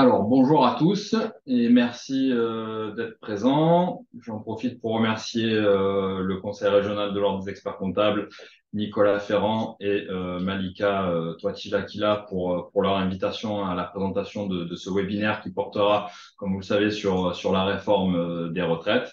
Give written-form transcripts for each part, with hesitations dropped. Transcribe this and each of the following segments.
Alors, bonjour à tous et merci d'être présents. J'en profite pour remercier le Conseil régional de l'Ordre des experts comptables, Nicolas Ferrand et Malika Toati-Lakila pour leur invitation à la présentation de ce webinaire qui portera, comme vous le savez, sur la réforme des retraites.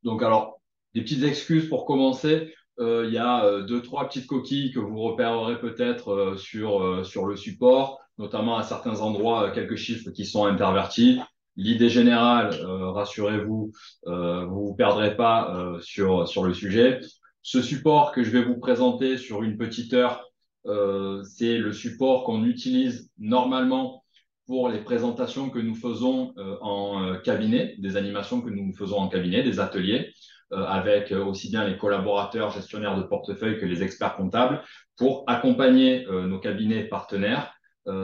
Donc, alors, des petites excuses pour commencer. Il y a deux, trois petites coquilles que vous repérerez peut-être sur le support, notamment à certains endroits, quelques chiffres qui sont intervertis. L'idée générale, rassurez-vous, vous perdrez pas sur le sujet. Ce support que je vais vous présenter sur une petite heure, c'est le support qu'on utilise normalement pour les présentations que nous faisons en cabinet, des animations que nous faisons en cabinet, des ateliers, avec aussi bien les collaborateurs gestionnaires de portefeuille que les experts comptables, pour accompagner nos cabinets partenaires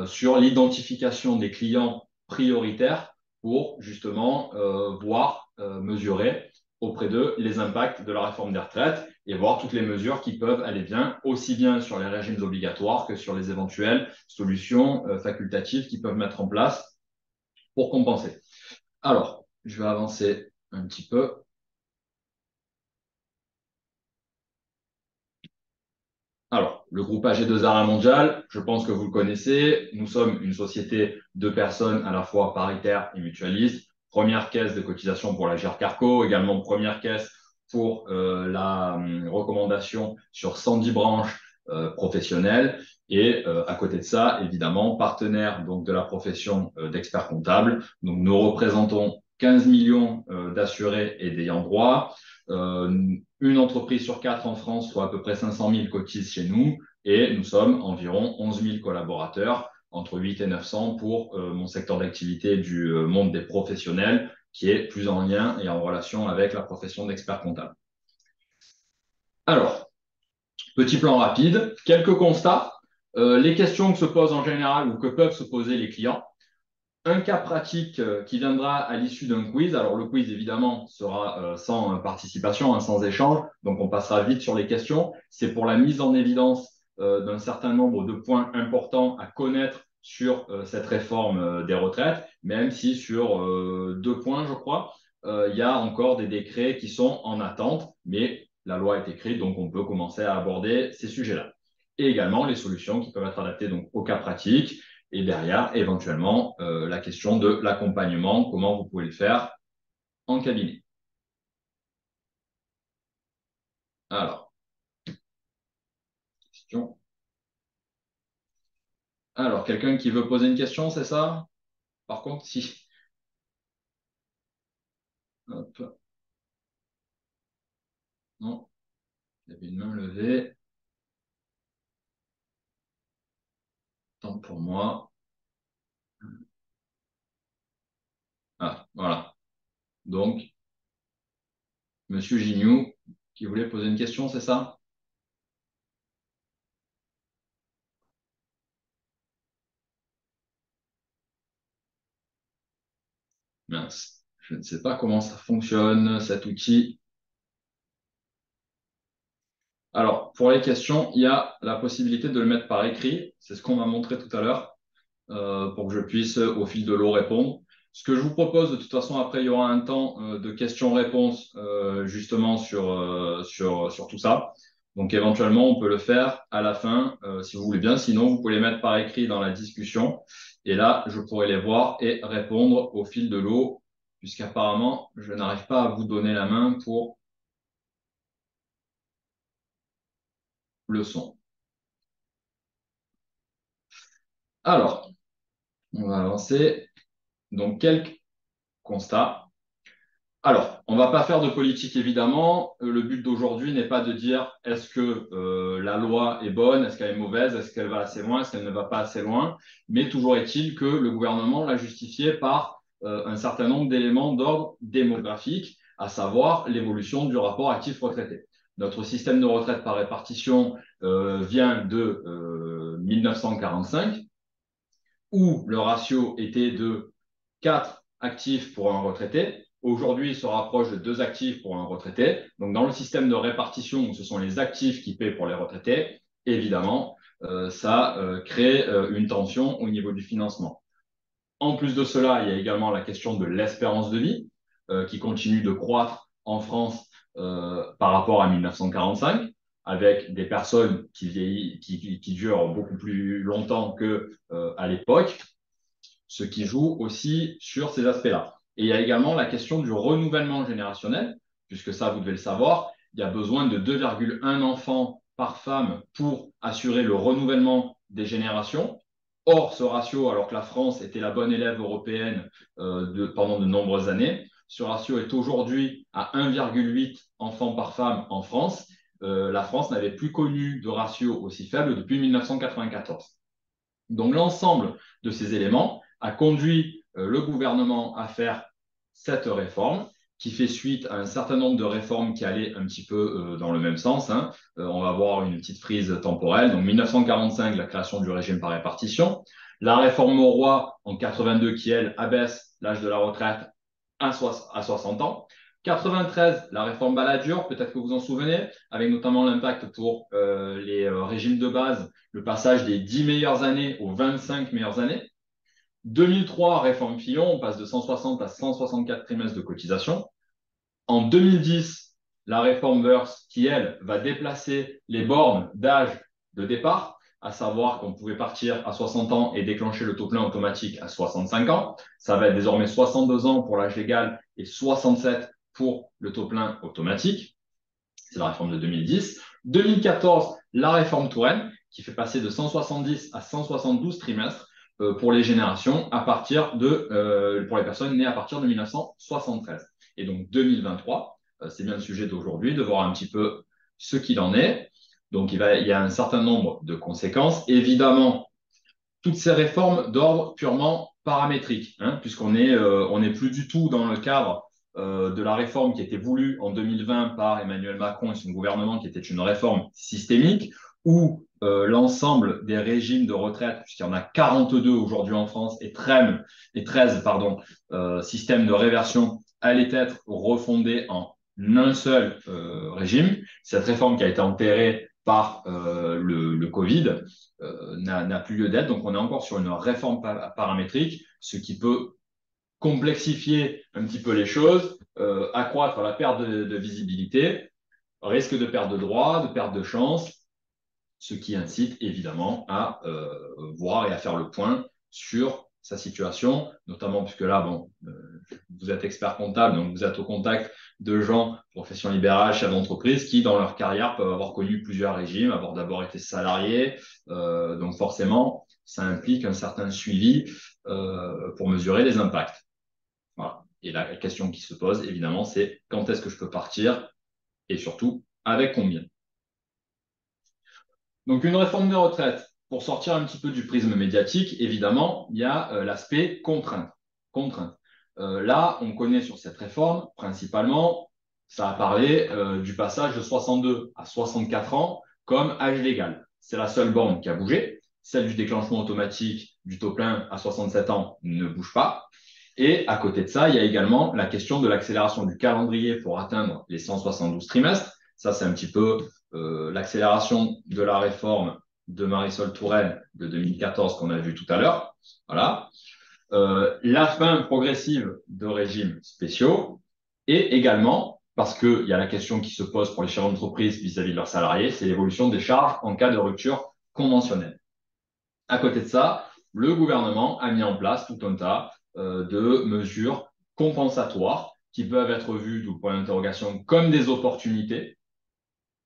sur l'identification des clients prioritaires pour justement voir, mesurer auprès d'eux les impacts de la réforme des retraites et voir toutes les mesures qui peuvent aller bien, aussi bien sur les régimes obligatoires que sur les éventuelles solutions facultatives qu'ils peuvent mettre en place pour compenser. Alors, je vais avancer un petit peu. Alors, le groupe AG2R Arts Mondial, je pense que vous le connaissez. Nous sommes une société de personnes à la fois paritaire et mutualiste. Première caisse de cotisation pour la GER-Carco, également première caisse pour la recommandation sur 110 branches professionnelles. Et à côté de ça, évidemment, partenaire donc, de la profession d'expert comptable. Donc, nous représentons 15 millions d'assurés et d'ayants droit. Une entreprise sur quatre en France, soit à peu près 500 000 cotisent chez nous et nous sommes environ 11 000 collaborateurs, entre 8 et 900 pour mon secteur d'activité du monde des professionnels qui est plus en lien et en relation avec la profession d'expert comptable. Alors, petit plan rapide, quelques constats, les questions que se posent en général ou que peuvent se poser les clients. Un cas pratique qui viendra à l'issue d'un quiz. Alors, le quiz, évidemment, sera sans participation, hein, sans échange. Donc, on passera vite sur les questions. C'est pour la mise en évidence d'un certain nombre de points importants à connaître sur cette réforme des retraites, même si sur deux points, je crois, il y a encore des décrets qui sont en attente, mais la loi est écrite, donc on peut commencer à aborder ces sujets-là. Et également les solutions qui peuvent être adaptées donc, au cas pratique et derrière, éventuellement, la question de l'accompagnement, comment vous pouvez le faire en cabinet. Alors, question. Alors, quelqu'un qui veut poser une question, c'est ça? Par contre, si. Hop. Non, il y avait une main levée. Tant pour moi. Ah, voilà. Donc, Monsieur Gignoux, qui voulait poser une question, c'est ça? Mince. Je ne sais pas comment ça fonctionne, cet outil. Alors, pour les questions, il y a la possibilité de le mettre par écrit. C'est ce qu'on m'a montré tout à l'heure. Pour que je puisse, au fil de l'eau, répondre. Ce que je vous propose, de toute façon, après, il y aura un temps de questions-réponses justement sur tout ça. Donc, éventuellement, on peut le faire à la fin, si vous voulez bien. Sinon, vous pouvez les mettre par écrit dans la discussion. Et là, je pourrai les voir et répondre au fil de l'eau, puisqu'apparemment, je n'arrive pas à vous donner la main pour le son. Alors, on va avancer. Donc, quelques constats. Alors, on va pas faire de politique évidemment. Le but d'aujourd'hui n'est pas de dire est-ce que la loi est bonne, est-ce qu'elle est mauvaise, est-ce qu'elle va assez loin, est-ce qu'elle ne va pas assez loin. Mais toujours est-il que le gouvernement l'a justifié par un certain nombre d'éléments d'ordre démographique, à savoir l'évolution du rapport actif-retraité. Notre système de retraite par répartition vient de 1945, où le ratio était de 4 actifs pour un retraité. Aujourd'hui, il se rapproche de 2 actifs pour un retraité. Donc, dans le système de répartition où ce sont les actifs qui paient pour les retraités, évidemment, ça crée une tension au niveau du financement. En plus de cela, il y a également la question de l'espérance de vie qui continue de croître en France par rapport à 1945, avec des personnes qui durent beaucoup plus longtemps qu'à l'époque, ce qui joue aussi sur ces aspects-là. Et il y a également la question du renouvellement générationnel, puisque ça, vous devez le savoir, il y a besoin de 2,1 enfants par femme pour assurer le renouvellement des générations. Or, ce ratio, alors que la France était la bonne élève européenne pendant de nombreuses années, ce ratio est aujourd'hui à 1,8 enfants par femme en France. La France n'avait plus connu de ratio aussi faible depuis 1994. Donc, l'ensemble de ces éléments a conduit le gouvernement à faire cette réforme qui fait suite à un certain nombre de réformes qui allaient un petit peu dans le même sens. On va voir une petite frise temporelle. Donc 1945, la création du régime par répartition. La réforme Mauroy en 82 qui, elle, abaisse l'âge de la retraite à 60 ans. 93, la réforme Balladur, peut-être que vous en souvenez, avec notamment l'impact pour les régimes de base, le passage des 10 meilleures années aux 25 meilleures années. 2003, réforme Fillon, on passe de 160 à 164 trimestres de cotisation. En 2010, la réforme Woerth, qui, elle, va déplacer les bornes d'âge de départ, à savoir qu'on pouvait partir à 60 ans et déclencher le taux plein automatique à 65 ans. Ça va être désormais 62 ans pour l'âge légal et 67 pour le taux plein automatique. C'est la réforme de 2010. 2014, la réforme Touraine, qui fait passer de 170 à 172 trimestres pour les générations pour les personnes nées à partir de 1973. Et donc 2023, c'est bien le sujet d'aujourd'hui, de voir un petit peu ce qu'il en est. Donc il y a un certain nombre de conséquences. Évidemment, toutes ces réformes d'ordre purement paramétrique, puisqu'on est plus du tout dans le cadre de la réforme qui était voulue en 2020 par Emmanuel Macron et son gouvernement, qui était une réforme systémique, où l'ensemble des régimes de retraite, puisqu'il y en a 42 aujourd'hui en France et 13 systèmes de réversion, allaient être refondés en un seul régime. Cette réforme qui a été enterrée par le Covid n'a plus lieu d'être. Donc, on est encore sur une réforme paramétrique, ce qui peut complexifier un petit peu les choses, accroître la perte de visibilité, risque de perte de droits, de perte de chance, ce qui incite évidemment à voir et à faire le point sur sa situation, notamment puisque là, vous êtes expert comptable, donc vous êtes au contact de gens, profession libérale, chefs d'entreprise, qui dans leur carrière peuvent avoir connu plusieurs régimes, avoir d'abord été salariés, donc forcément, ça implique un certain suivi pour mesurer les impacts. Voilà. Et la question qui se pose, évidemment, c'est quand est-ce que je peux partir et surtout avec combien. Donc, une réforme des retraites, pour sortir un petit peu du prisme médiatique, évidemment, il y a l'aspect contrainte. Là, on connaît sur cette réforme, principalement, ça a parlé du passage de 62 à 64 ans comme âge légal. C'est la seule borne qui a bougé. Celle du déclenchement automatique du taux plein à 67 ans ne bouge pas. Et à côté de ça, il y a également la question de l'accélération du calendrier pour atteindre les 172 trimestres. Ça, c'est un petit peu l'accélération de la réforme de Marisol Touraine de 2014 qu'on a vu tout à l'heure. Voilà. La fin progressive de régimes spéciaux et également, parce qu'il y a la question qui se pose pour les chefs d'entreprise vis-à-vis de leurs salariés, c'est l'évolution des charges en cas de rupture conventionnelle. À côté de ça, le gouvernement a mis en place tout un tas de mesures compensatoires qui peuvent être vues, d'où le point d'interrogation, comme des opportunités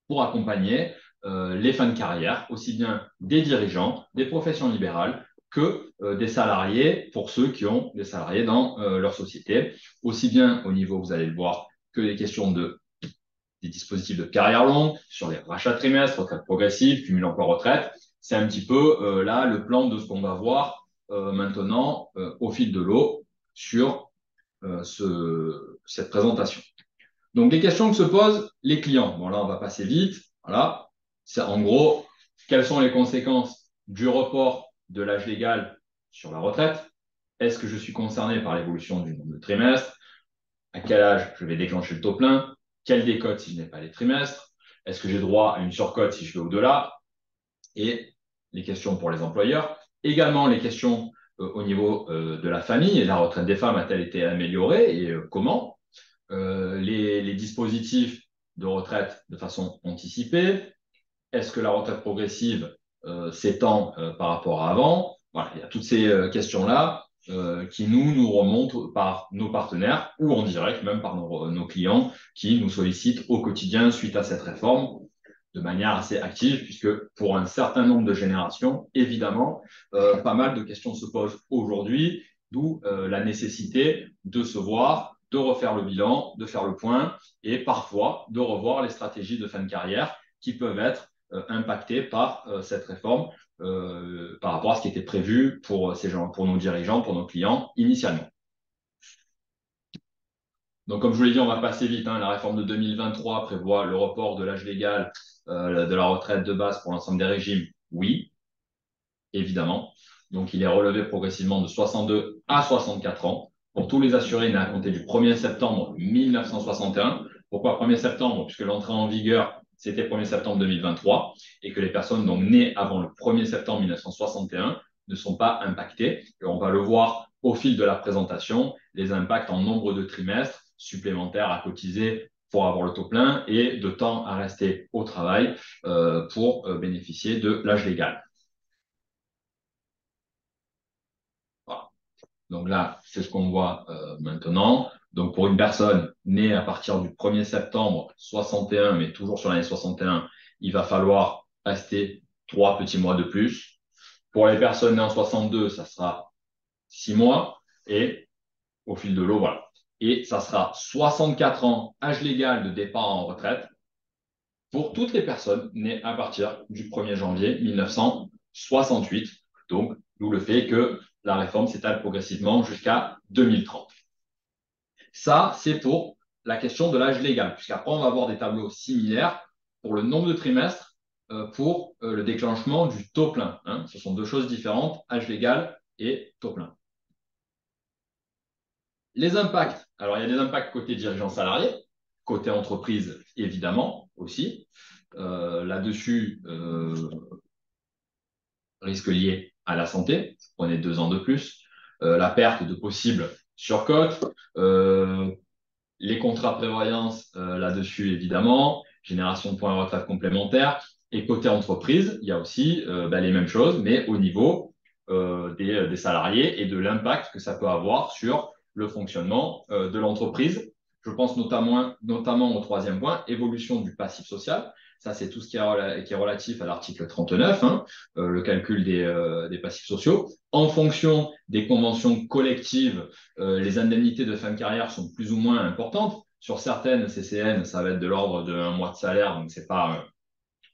pour accompagner les fins de carrière, aussi bien des dirigeants, des professions libérales que des salariés, pour ceux qui ont des salariés dans leur société, aussi bien au niveau, vous allez le voir, que des questions des dispositifs de carrière longue, sur les rachats de trimestres, retraite progressive, cumul emploi-retraite. C'est un petit peu là le plan de ce qu'on va voir maintenant au fil de l'eau sur cette présentation. Donc, les questions que se posent les clients. Bon, là, on va passer vite. Voilà. C'est en gros, quelles sont les conséquences du report de l'âge légal sur la retraite? Est-ce que je suis concerné par l'évolution du nombre de trimestres? À quel âge je vais déclencher le taux plein? Quelle décote si je n'ai pas les trimestres? Est-ce que j'ai droit à une surcote si je vais au-delà? Et les questions pour les employeurs. Également les questions au niveau de la famille et la retraite des femmes a-t-elle été améliorée et comment? Les dispositifs de retraite de façon anticipée, est-ce que la retraite progressive s'étend par rapport à avant? Voilà, il y a toutes ces questions-là qui nous remontent par nos partenaires ou en direct, même par nos clients qui nous sollicitent au quotidien suite à cette réforme de manière assez active, puisque pour un certain nombre de générations, évidemment, pas mal de questions se posent aujourd'hui, d'où la nécessité de se voir, de refaire le bilan, de faire le point et parfois de revoir les stratégies de fin de carrière qui peuvent être impactées par cette réforme par rapport à ce qui était prévu pour ces gens, pour nos dirigeants, pour nos clients initialement. Donc, comme je vous l'ai dit, on va passer vite. Hein. La réforme de 2023 prévoit le report de l'âge légal de la retraite de base pour l'ensemble des régimes. Oui, évidemment. Donc, il est relevé progressivement de 62 à 64 ans pour tous les assurés nés à compter du 1er septembre 1961. Pourquoi 1er septembre? Puisque l'entrée en vigueur, c'était 1er septembre 2023 et que les personnes donc nées avant le 1er septembre 1961 ne sont pas impactées. Et on va le voir au fil de la présentation, les impacts en nombre de trimestres supplémentaires à cotiser pour avoir le taux plein et de temps à rester au travail pour bénéficier de l'âge légal. Voilà. Donc là, c'est ce qu'on voit maintenant. Donc pour une personne née à partir du 1er septembre 61, mais toujours sur l'année 61, il va falloir rester 3 petits mois de plus. Pour les personnes nées en 62, ça sera 6 mois. Et au fil de l'eau, voilà. Et ça sera 64 ans, âge légal de départ en retraite, pour toutes les personnes nées à partir du 1er janvier 1968. Donc, d'où le fait que la réforme s'étale progressivement jusqu'à 2030. Ça, c'est pour la question de l'âge légal, puisqu'après, on va avoir des tableaux similaires pour le nombre de trimestres pour le déclenchement du taux plein. Hein. Ce sont deux choses différentes, âge légal et taux plein. Les impacts. Alors, il y a des impacts côté dirigeant salarié, côté entreprise, évidemment, aussi. Là-dessus, risque lié à la santé, vous prenez 2 ans de plus, la perte de possibles surcotes, les contrats prévoyance là-dessus, évidemment, génération de points de retraite complémentaires. Et côté entreprise, il y a aussi les mêmes choses, mais au niveau des salariés et de l'impact que ça peut avoir sur le fonctionnement de l'entreprise. Je pense notamment au troisième point, évolution du passif social. Ça, c'est tout ce qui est relatif à l'article 39, hein, le calcul des passifs sociaux. En fonction des conventions collectives, les indemnités de fin de carrière sont plus ou moins importantes. Sur certaines CCN, ça va être de l'ordre d'un mois de salaire, donc c'est pas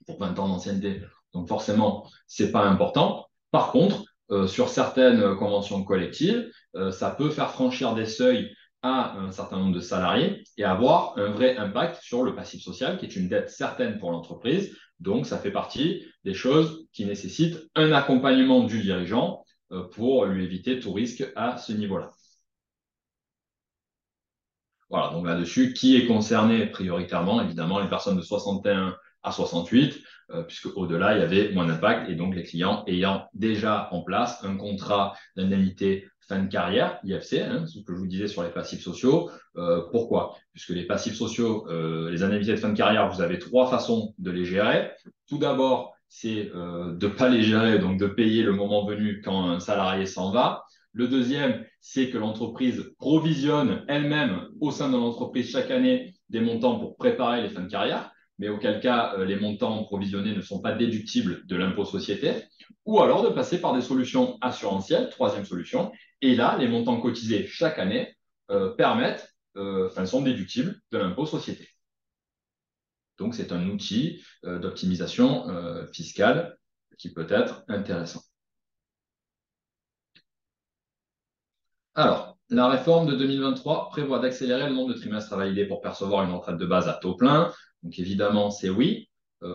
pour 20 ans d'ancienneté. Donc forcément, c'est pas important. Par contre, sur certaines conventions collectives, ça peut faire franchir des seuils à un certain nombre de salariés et avoir un vrai impact sur le passif social, qui est une dette certaine pour l'entreprise. Donc, ça fait partie des choses qui nécessitent un accompagnement du dirigeant pour lui éviter tout risque à ce niveau-là. Voilà, donc là-dessus, qui est concerné prioritairement? Évidemment, les personnes de 61 à 68, puisque au-delà, il y avait moins d'impact, et donc les clients ayant déjà en place un contrat d'indemnité fin de carrière, IFC, hein, ce que je vous disais sur les passifs sociaux. Pourquoi? Puisque les passifs sociaux, les indemnités de fin de carrière, vous avez 3 façons de les gérer. Tout d'abord, c'est de ne pas les gérer, donc de payer le moment venu quand un salarié s'en va. Le deuxième, c'est que l'entreprise provisionne elle-même au sein de l'entreprise chaque année des montants pour préparer les fins de carrière, mais auquel cas les montants provisionnés ne sont pas déductibles de l'impôt société, ou alors de passer par des solutions assurantielles, troisième solution, et là, les montants cotisés chaque année sont déductibles de l'impôt société. Donc, c'est un outil d'optimisation fiscale qui peut être intéressant. Alors, la réforme de 2023 prévoit d'accélérer le nombre de trimestres à valider pour percevoir une retraite de base à taux plein. Donc, évidemment, c'est oui.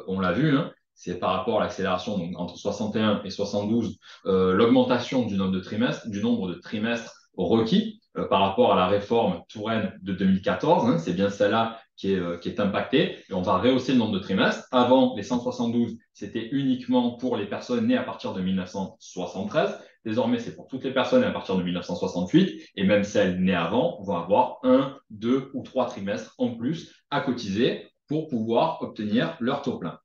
On l'a vu, hein, c'est par rapport à l'accélération donc, entre 61 et 72, l'augmentation du nombre de trimestres requis par rapport à la réforme Touraine de 2014. Hein, c'est bien celle-là qui est impactée. Et on va rehausser le nombre de trimestres. Avant, les 172, c'était uniquement pour les personnes nées à partir de 1973. Désormais, c'est pour toutes les personnes à partir de 1968, et même celles nées avant vont avoir 1, 2 ou 3 trimestres en plus à cotiser pour pouvoir obtenir leur taux plein.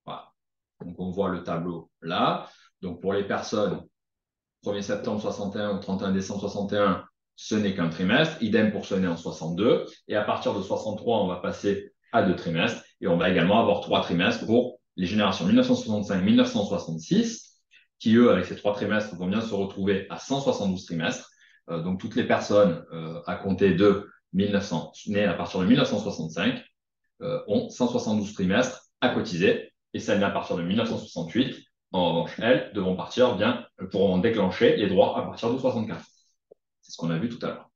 Voilà. Donc, on voit le tableau là. Donc, pour les personnes 1er septembre 61 au 31 décembre 61, ce n'est qu'un trimestre. Idem pour ceux nés en 62. Et à partir de 63, on va passer à 2 trimestres. Et on va également avoir 3 trimestres pour les générations 1965-1966, qui, eux, avec ces 3 trimestres, vont bien se retrouver à 172 trimestres. Donc, toutes les personnes à compter de 1900, nées à partir de 1965, ont 172 trimestres à cotiser. Et celles nées à partir de 1968, en revanche, elles devront partir bien, pourront déclencher les droits à partir de 64. C'est ce qu'on a vu tout à l'heure.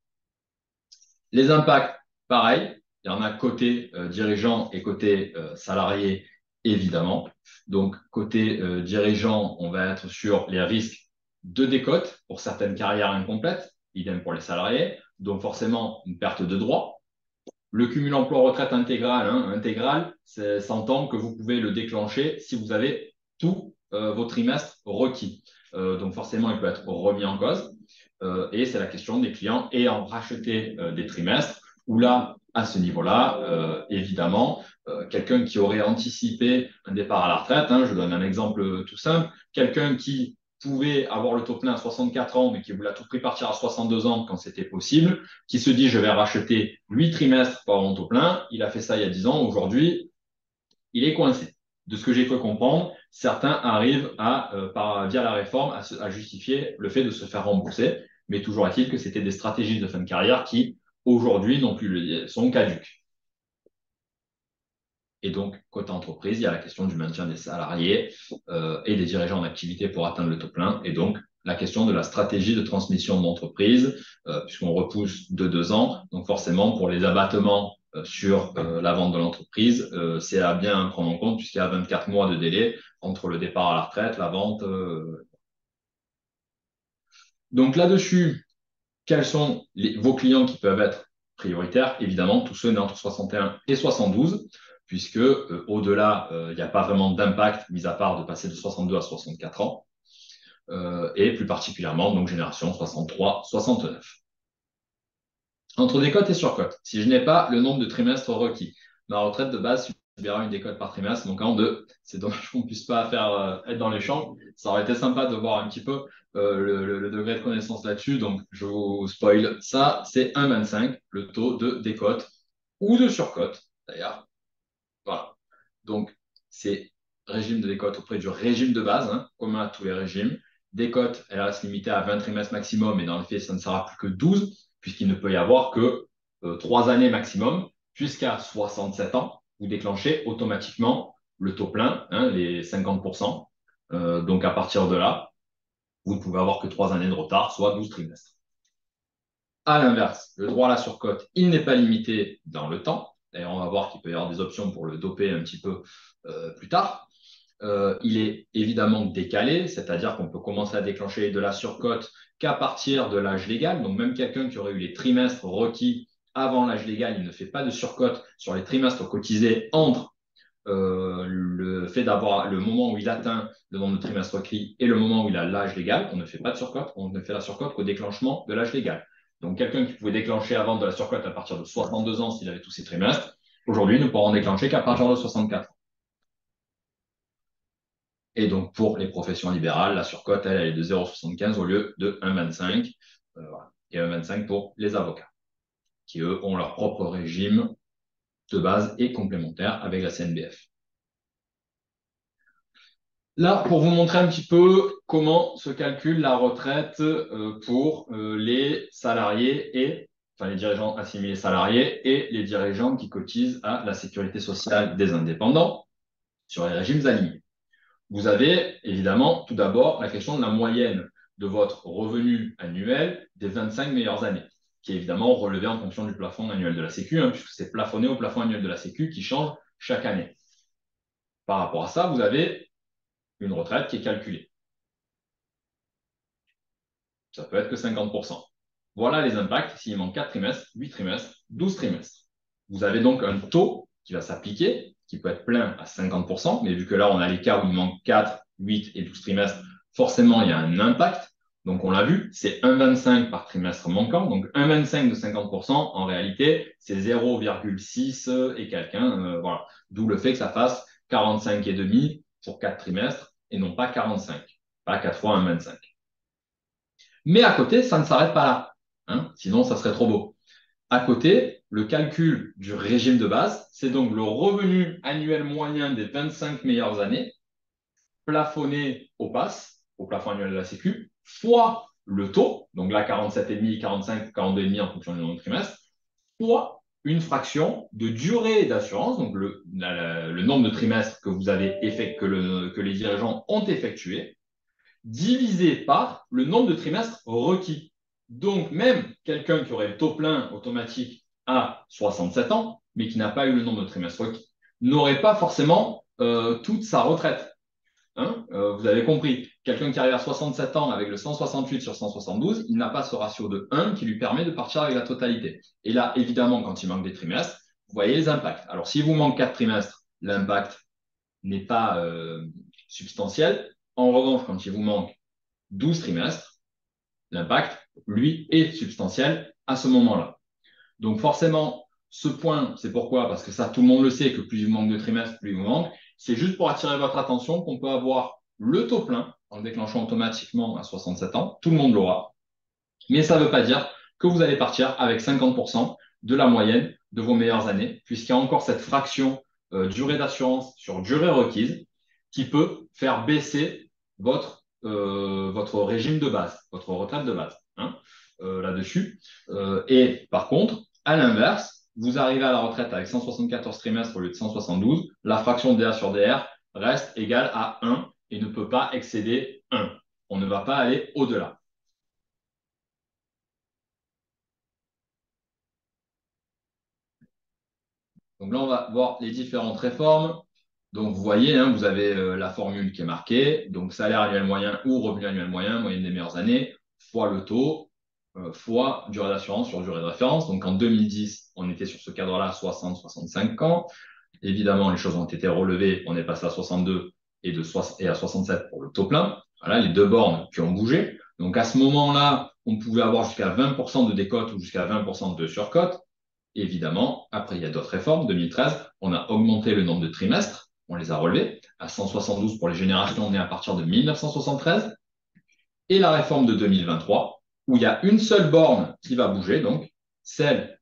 Les impacts, pareil, il y en a côté dirigeant et côté salarié, évidemment. Donc, côté dirigeant, on va être sur les risques de décote pour certaines carrières incomplètes, idem pour les salariés. Donc, forcément, une perte de droits. Le cumul emploi-retraite intégral, s'entend que vous pouvez le déclencher si vous avez tous vos trimestres requis. Donc forcément, il peut être remis en cause. Et c'est la question des clients ayant racheté des trimestres, où là, à ce niveau-là, évidemment, quelqu'un qui aurait anticipé un départ à la retraite, je donne un exemple tout simple, quelqu'un qui pouvait avoir le taux plein à 64 ans, mais qui voulait à tout prix partir à 62 ans quand c'était possible, qui se dit je vais racheter 8 trimestres pour avoir mon taux plein, il a fait ça il y a 10 ans, aujourd'hui, il est coincé. De ce que j'ai cru comprendre, certains arrivent via la réforme à justifier le fait de se faire rembourser, mais toujours est-il que c'était des stratégies de fin de carrière qui, aujourd'hui, non plus sont caduques. Et donc, côté entreprise, il y a la question du maintien des salariés et des dirigeants en activité pour atteindre le taux plein. Et donc, la question de la stratégie de transmission d'entreprise, puisqu'on repousse de 2 ans. Donc, forcément, pour les abattements sur la vente de l'entreprise, c'est à bien prendre en compte, puisqu'il y a 24 mois de délai entre le départ à la retraite, la vente. Donc, là-dessus, quels sont vos clients qui peuvent être prioritaires? Évidemment, tous ceux nés entre 61 et 72, puisque au-delà, il n'y a pas vraiment d'impact, mis à part de passer de 62 à 64 ans, et plus particulièrement, donc génération 63-69. Entre décote et surcote, si je n'ai pas le nombre de trimestres requis, ma retraite de base subira une décote par trimestre, donc en 2. C'est dommage qu'on ne puisse pas être dans les champs. Ça aurait été sympa de voir un petit peu le degré de connaissance là-dessus. Donc, je vous spoil ça. C'est 1,25, le taux de décote ou de surcote, d'ailleurs. Voilà. Donc, c'est régime de décote auprès du régime de base, commun à tous les régimes. Décote, elle reste limitée à 20 trimestres maximum, et dans le fait, ça ne sera plus que 12, puisqu'il ne peut y avoir que 3 années maximum, jusqu'à 67 ans, vous déclenchez automatiquement le taux plein, les 50%. Donc, à partir de là, vous ne pouvez avoir que 3 années de retard, soit 12 trimestres. À l'inverse, le droit à la surcote, il n'est pas limité dans le temps. D'ailleurs, on va voir qu'il peut y avoir des options pour le doper un petit peu plus tard. Il est évidemment décalé, c'est-à-dire qu'on peut commencer à déclencher de la surcote qu'à partir de l'âge légal. Donc, même quelqu'un qui aurait eu les trimestres requis avant l'âge légal, il ne fait pas de surcote sur les trimestres cotisés entre le fait d'avoir le moment où il atteint le nombre de trimestres requis et le moment où il a l'âge légal. On ne fait pas de surcote, on ne fait la surcote qu'au déclenchement de l'âge légal. Donc, quelqu'un qui pouvait déclencher avant de la surcote à partir de 62 ans s'il avait tous ses trimestres, aujourd'hui ne pourra en déclencher qu'à partir de 64 ans. Et donc, pour les professions libérales, la surcote, elle est de 0,75 au lieu de 1,25. Voilà. Et 1,25 pour les avocats, qui, eux, ont leur propre régime de base et complémentaire avec la CNBF. Là, pour vous montrer un petit peu comment se calcule la retraite pour les salariés enfin les dirigeants assimilés salariés et les dirigeants qui cotisent à la sécurité sociale des indépendants sur les régimes alignés. Vous avez évidemment tout d'abord la question de la moyenne de votre revenu annuel des 25 meilleures années, qui est évidemment relevé en fonction du plafond annuel de la Sécu, puisque c'est plafonné au plafond annuel de la Sécu qui change chaque année. Par rapport à ça, vous avez une retraite qui est calculée. Ça peut être que 50%. Voilà les impacts s'il manque 4 trimestres, 8 trimestres, 12 trimestres. Vous avez donc un taux qui va s'appliquer, qui peut être plein à 50%, mais vu que là, on a les cas où il manque 4, 8 et 12 trimestres, forcément, il y a un impact. Donc, on l'a vu, c'est 1,25 par trimestre manquant. Donc, 1,25 de 50%, en réalité, c'est 0,6 et quelqu'un. Voilà. D'où le fait que ça fasse 45,5 pour 4 trimestres et non pas 45. Pas 4 fois 1,25. Mais à côté, ça ne s'arrête pas là. Hein, sinon, ça serait trop beau. À côté, le calcul du régime de base, c'est donc le revenu annuel moyen des 25 meilleures années, plafonné au PASS, au plafond annuel de la Sécu, fois le taux, donc là 47,5, 45, 42,5 en fonction du nombre de trimestres, fois une fraction de durée d'assurance, donc le nombre de trimestres que vous avez que les dirigeants ont effectué, divisé par le nombre de trimestres requis. Donc, même quelqu'un qui aurait le taux plein automatique à 67 ans, mais qui n'a pas eu le nombre de trimestres requis, n'aurait pas forcément toute sa retraite. Hein, vous avez compris, quelqu'un qui arrive à 67 ans avec le 168 sur 172, il n'a pas ce ratio de 1 qui lui permet de partir avec la totalité. Et là, évidemment, quand il manque des trimestres, vous voyez les impacts. Alors, si vous manque 4 trimestres, l'impact n'est pas substantiel. En revanche, quand il vous manque 12 trimestres, l'impact, lui, est substantiel à ce moment-là. Donc forcément, ce point, c'est pourquoi? Parce que ça, tout le monde le sait, que plus il vous manque de trimestres, plus il vous manque. C'est juste pour attirer votre attention qu'on peut avoir le taux plein en le déclenchant automatiquement à 67 ans. Tout le monde l'aura. Mais ça ne veut pas dire que vous allez partir avec 50% de la moyenne de vos meilleures années, puisqu'il y a encore cette fraction durée d'assurance sur durée requise qui peut faire baisser votre régime de base, votre retraite de base, hein, là-dessus. Et par contre, à l'inverse, vous arrivez à la retraite avec 174 trimestres au lieu de 172, la fraction DA sur DR reste égale à 1 et ne peut pas excéder 1. On ne va pas aller au-delà. Donc là, on va voir les différentes réformes. Donc, vous voyez, hein, vous avez la formule qui est marquée. Donc, salaire annuel moyen ou revenu annuel moyen, moyenne des meilleures années, fois le taux, fois durée d'assurance sur durée de référence. Donc, en 2010, on était sur ce cadre-là, 60-65 ans. Évidemment, les choses ont été relevées. On est passé à 62 et à 67 pour le taux plein. Voilà, les deux bornes qui ont bougé. Donc, à ce moment-là, on pouvait avoir jusqu'à 20% de décote ou jusqu'à 20% de surcote. Évidemment, après, il y a d'autres réformes. 2013, on a augmenté le nombre de trimestres. On les a relevés à 172 pour les générations nées à partir de 1973. Et la réforme de 2023, où il y a une seule borne qui va bouger, donc celle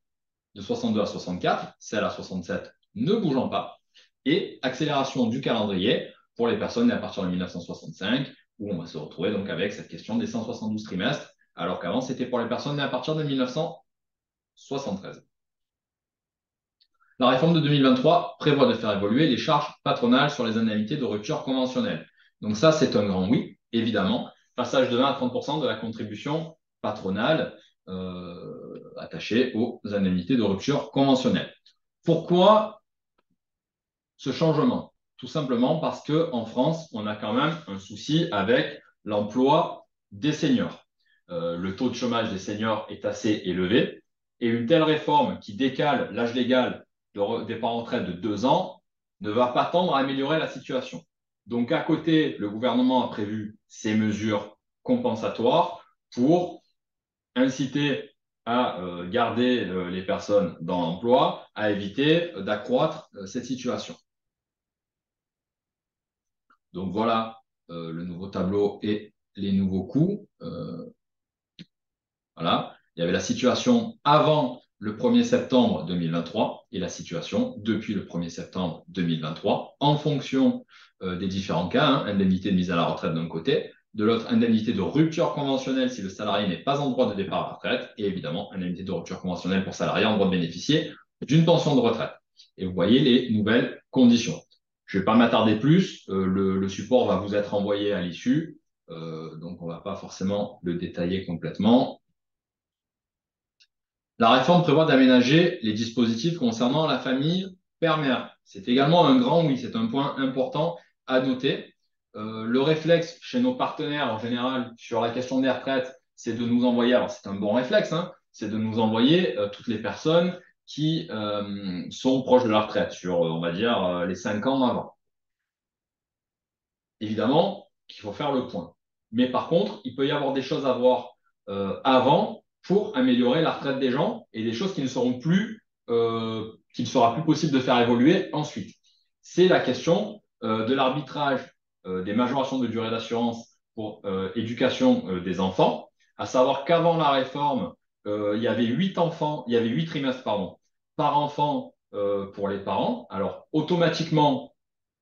de 62 à 64, celle à 67 ne bougeant pas. Et accélération du calendrier pour les personnes nées à partir de 1965, où on va se retrouver donc avec cette question des 172 trimestres, alors qu'avant, c'était pour les personnes nées à partir de 1973. La réforme de 2023 prévoit de faire évoluer les charges patronales sur les indemnités de rupture conventionnelle. Donc ça, c'est un grand oui, évidemment. Passage de 20 à 30% de la contribution patronale attachée aux indemnités de rupture conventionnelle. Pourquoi ce changement? Tout simplement parce qu'en France, on a quand même un souci avec l'emploi des seniors. Le taux de chômage des seniors est assez élevé et une telle réforme qui décale l'âge légal de départ en retraite de 2 ans ne va pas tendre à améliorer la situation. Donc, à côté, le gouvernement a prévu ces mesures compensatoires pour inciter à garder les personnes dans l'emploi, à éviter d'accroître cette situation. Donc voilà le nouveau tableau et les nouveaux coûts. Voilà. Il y avait la situation avant le 1er septembre 2023 et la situation depuis le 1er septembre 2023 en fonction des différents cas, hein, indemnité de mise à la retraite d'un côté, de l'autre indemnité de rupture conventionnelle si le salarié n'est pas en droit de départ à la retraite et évidemment indemnité de rupture conventionnelle pour salarié en droit de bénéficier d'une pension de retraite. Et vous voyez les nouvelles conditions. Je ne vais pas m'attarder plus, le support va vous être envoyé à l'issue, donc on ne va pas forcément le détailler complètement. La réforme prévoit d'aménager les dispositifs concernant la famille père-mère. C'est également un grand oui, c'est un point important à noter. Le réflexe chez nos partenaires en général sur la question des retraites, c'est de nous envoyer, alors c'est un bon réflexe, hein, c'est de nous envoyer toutes les personnes qui sont proches de la retraite sur, on va dire, les 5 ans avant. Évidemment qu'il faut faire le point. Mais par contre, il peut y avoir des choses à voir avant pour améliorer la retraite des gens et des choses qui ne seront plus, qu'il ne sera plus possible de faire évoluer ensuite. C'est la question de l'arbitrage des majorations de durée d'assurance pour éducation des enfants, à savoir qu'avant la réforme, il y avait 8 enfants, il y avait 8 trimestres pardon, par enfant pour les parents. Alors automatiquement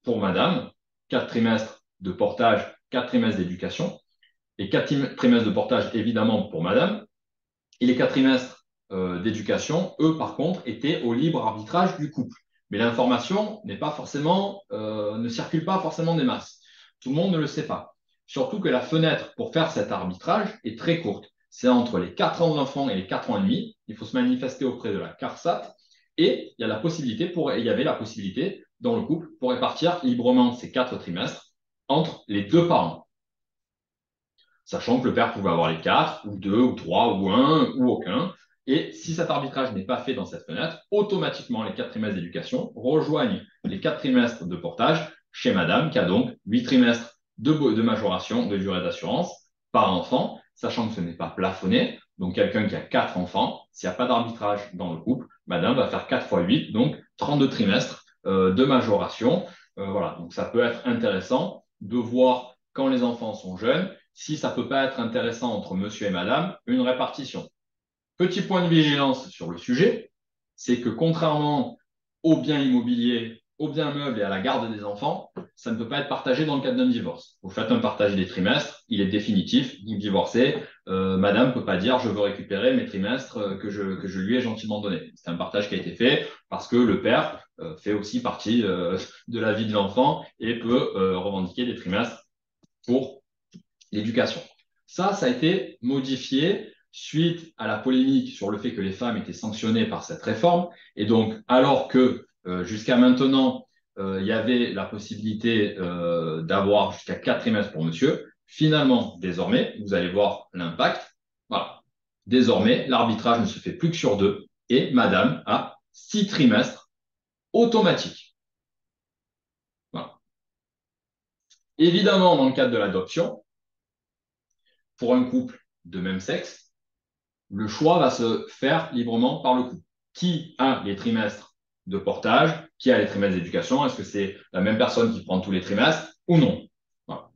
pour madame, 4 trimestres de portage, 4 trimestres d'éducation et 4 trimestres de portage évidemment pour madame. Et les 4 trimestres d'éducation, eux, par contre, étaient au libre arbitrage du couple. Mais l'information n'est pas forcément, ne circule pas forcément des masses. Tout le monde ne le sait pas. Surtout que la fenêtre pour faire cet arbitrage est très courte. C'est entre les 4 ans de l'enfant et les 4 ans et demi. Il faut se manifester auprès de la CARSAT. Et il y avait la possibilité dans le couple pour répartir librement ces 4 trimestres entre les deux parents, sachant que le père pouvait avoir les 4, ou 2, ou 3, ou 1, ou aucun. Et si cet arbitrage n'est pas fait dans cette fenêtre, automatiquement, les 4 trimestres d'éducation rejoignent les 4 trimestres de portage chez madame, qui a donc 8 trimestres de majoration de durée d'assurance par enfant, sachant que ce n'est pas plafonné. Donc, quelqu'un qui a 4 enfants, s'il n'y a pas d'arbitrage dans le couple, madame va faire 4 fois 8, donc 32 trimestres de majoration. Voilà, donc ça peut être intéressant de voir quand les enfants sont jeunes si ça peut pas être intéressant entre monsieur et madame, une répartition. Petit point de vigilance sur le sujet, c'est que contrairement aux biens immobiliers, aux biens meubles et à la garde des enfants, ça ne peut pas être partagé dans le cadre d'un divorce. Vous faites un partage des trimestres, il est définitif, vous divorcez, madame ne peut pas dire je veux récupérer mes trimestres que je lui ai gentiment donnés. C'est un partage qui a été fait parce que le père fait aussi partie de la vie de l'enfant et peut revendiquer des trimestres pour l'éducation. Ça a été modifié suite à la polémique sur le fait que les femmes étaient sanctionnées par cette réforme. Et donc, alors que jusqu'à maintenant, il y avait la possibilité d'avoir jusqu'à 4 trimestres pour monsieur, finalement, désormais, vous allez voir l'impact. Voilà. Désormais, l'arbitrage ne se fait plus que sur 2 et madame a 6 trimestres automatiques. Voilà. Évidemment, dans le cadre de l'adoption, pour un couple de même sexe, le choix va se faire librement par le couple. Qui a les trimestres de portage? Qui a les trimestres d'éducation? Est-ce que c'est la même personne qui prend tous les trimestres ou non? Voilà.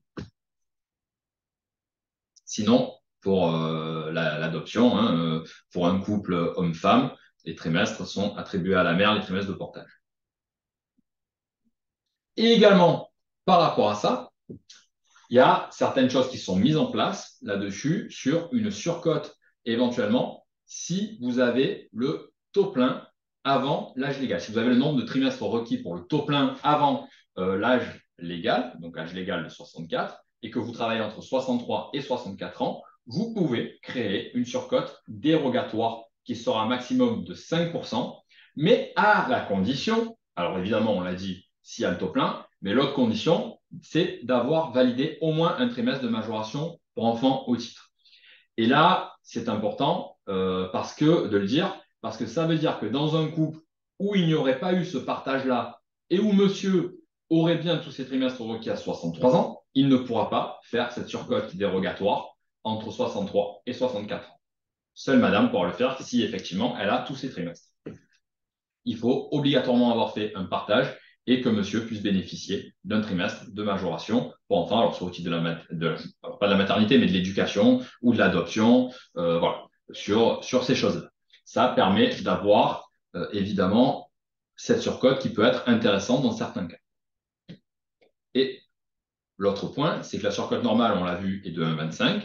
Sinon, pour l'adoption, pour un couple homme-femme, les trimestres sont attribués à la mère, les trimestres de portage. Et également, par rapport à ça, il y a certaines choses qui sont mises en place là-dessus sur une surcote éventuellement si vous avez le taux plein avant l'âge légal. Si vous avez le nombre de trimestres requis pour le taux plein avant l'âge légal, donc âge légal de 64, et que vous travaillez entre 63 et 64 ans, vous pouvez créer une surcote dérogatoire qui sera un maximum de 5%, mais à la condition, alors évidemment on l'a dit, s'il y a le taux plein, mais l'autre condition, c'est d'avoir validé au moins un trimestre de majoration pour enfant au titre. Et là, c'est important parce que de le dire, parce que ça veut dire que dans un couple où il n'y aurait pas eu ce partage-là et où monsieur aurait bien tous ses trimestres requis à 63 ans, il ne pourra pas faire cette surcote dérogatoire entre 63 et 64 ans. Seule madame pourra le faire si effectivement elle a tous ses trimestres. Il faut obligatoirement avoir fait un partage et que monsieur puisse bénéficier d'un trimestre de majoration pour enfants, alors soit au titre pas de la maternité, mais de l'éducation ou de l'adoption, voilà, sur ces choses-là. Ça permet d'avoir évidemment cette surcote qui peut être intéressante dans certains cas. Et l'autre point, c'est que la surcote normale, on l'a vu, est de 1,25.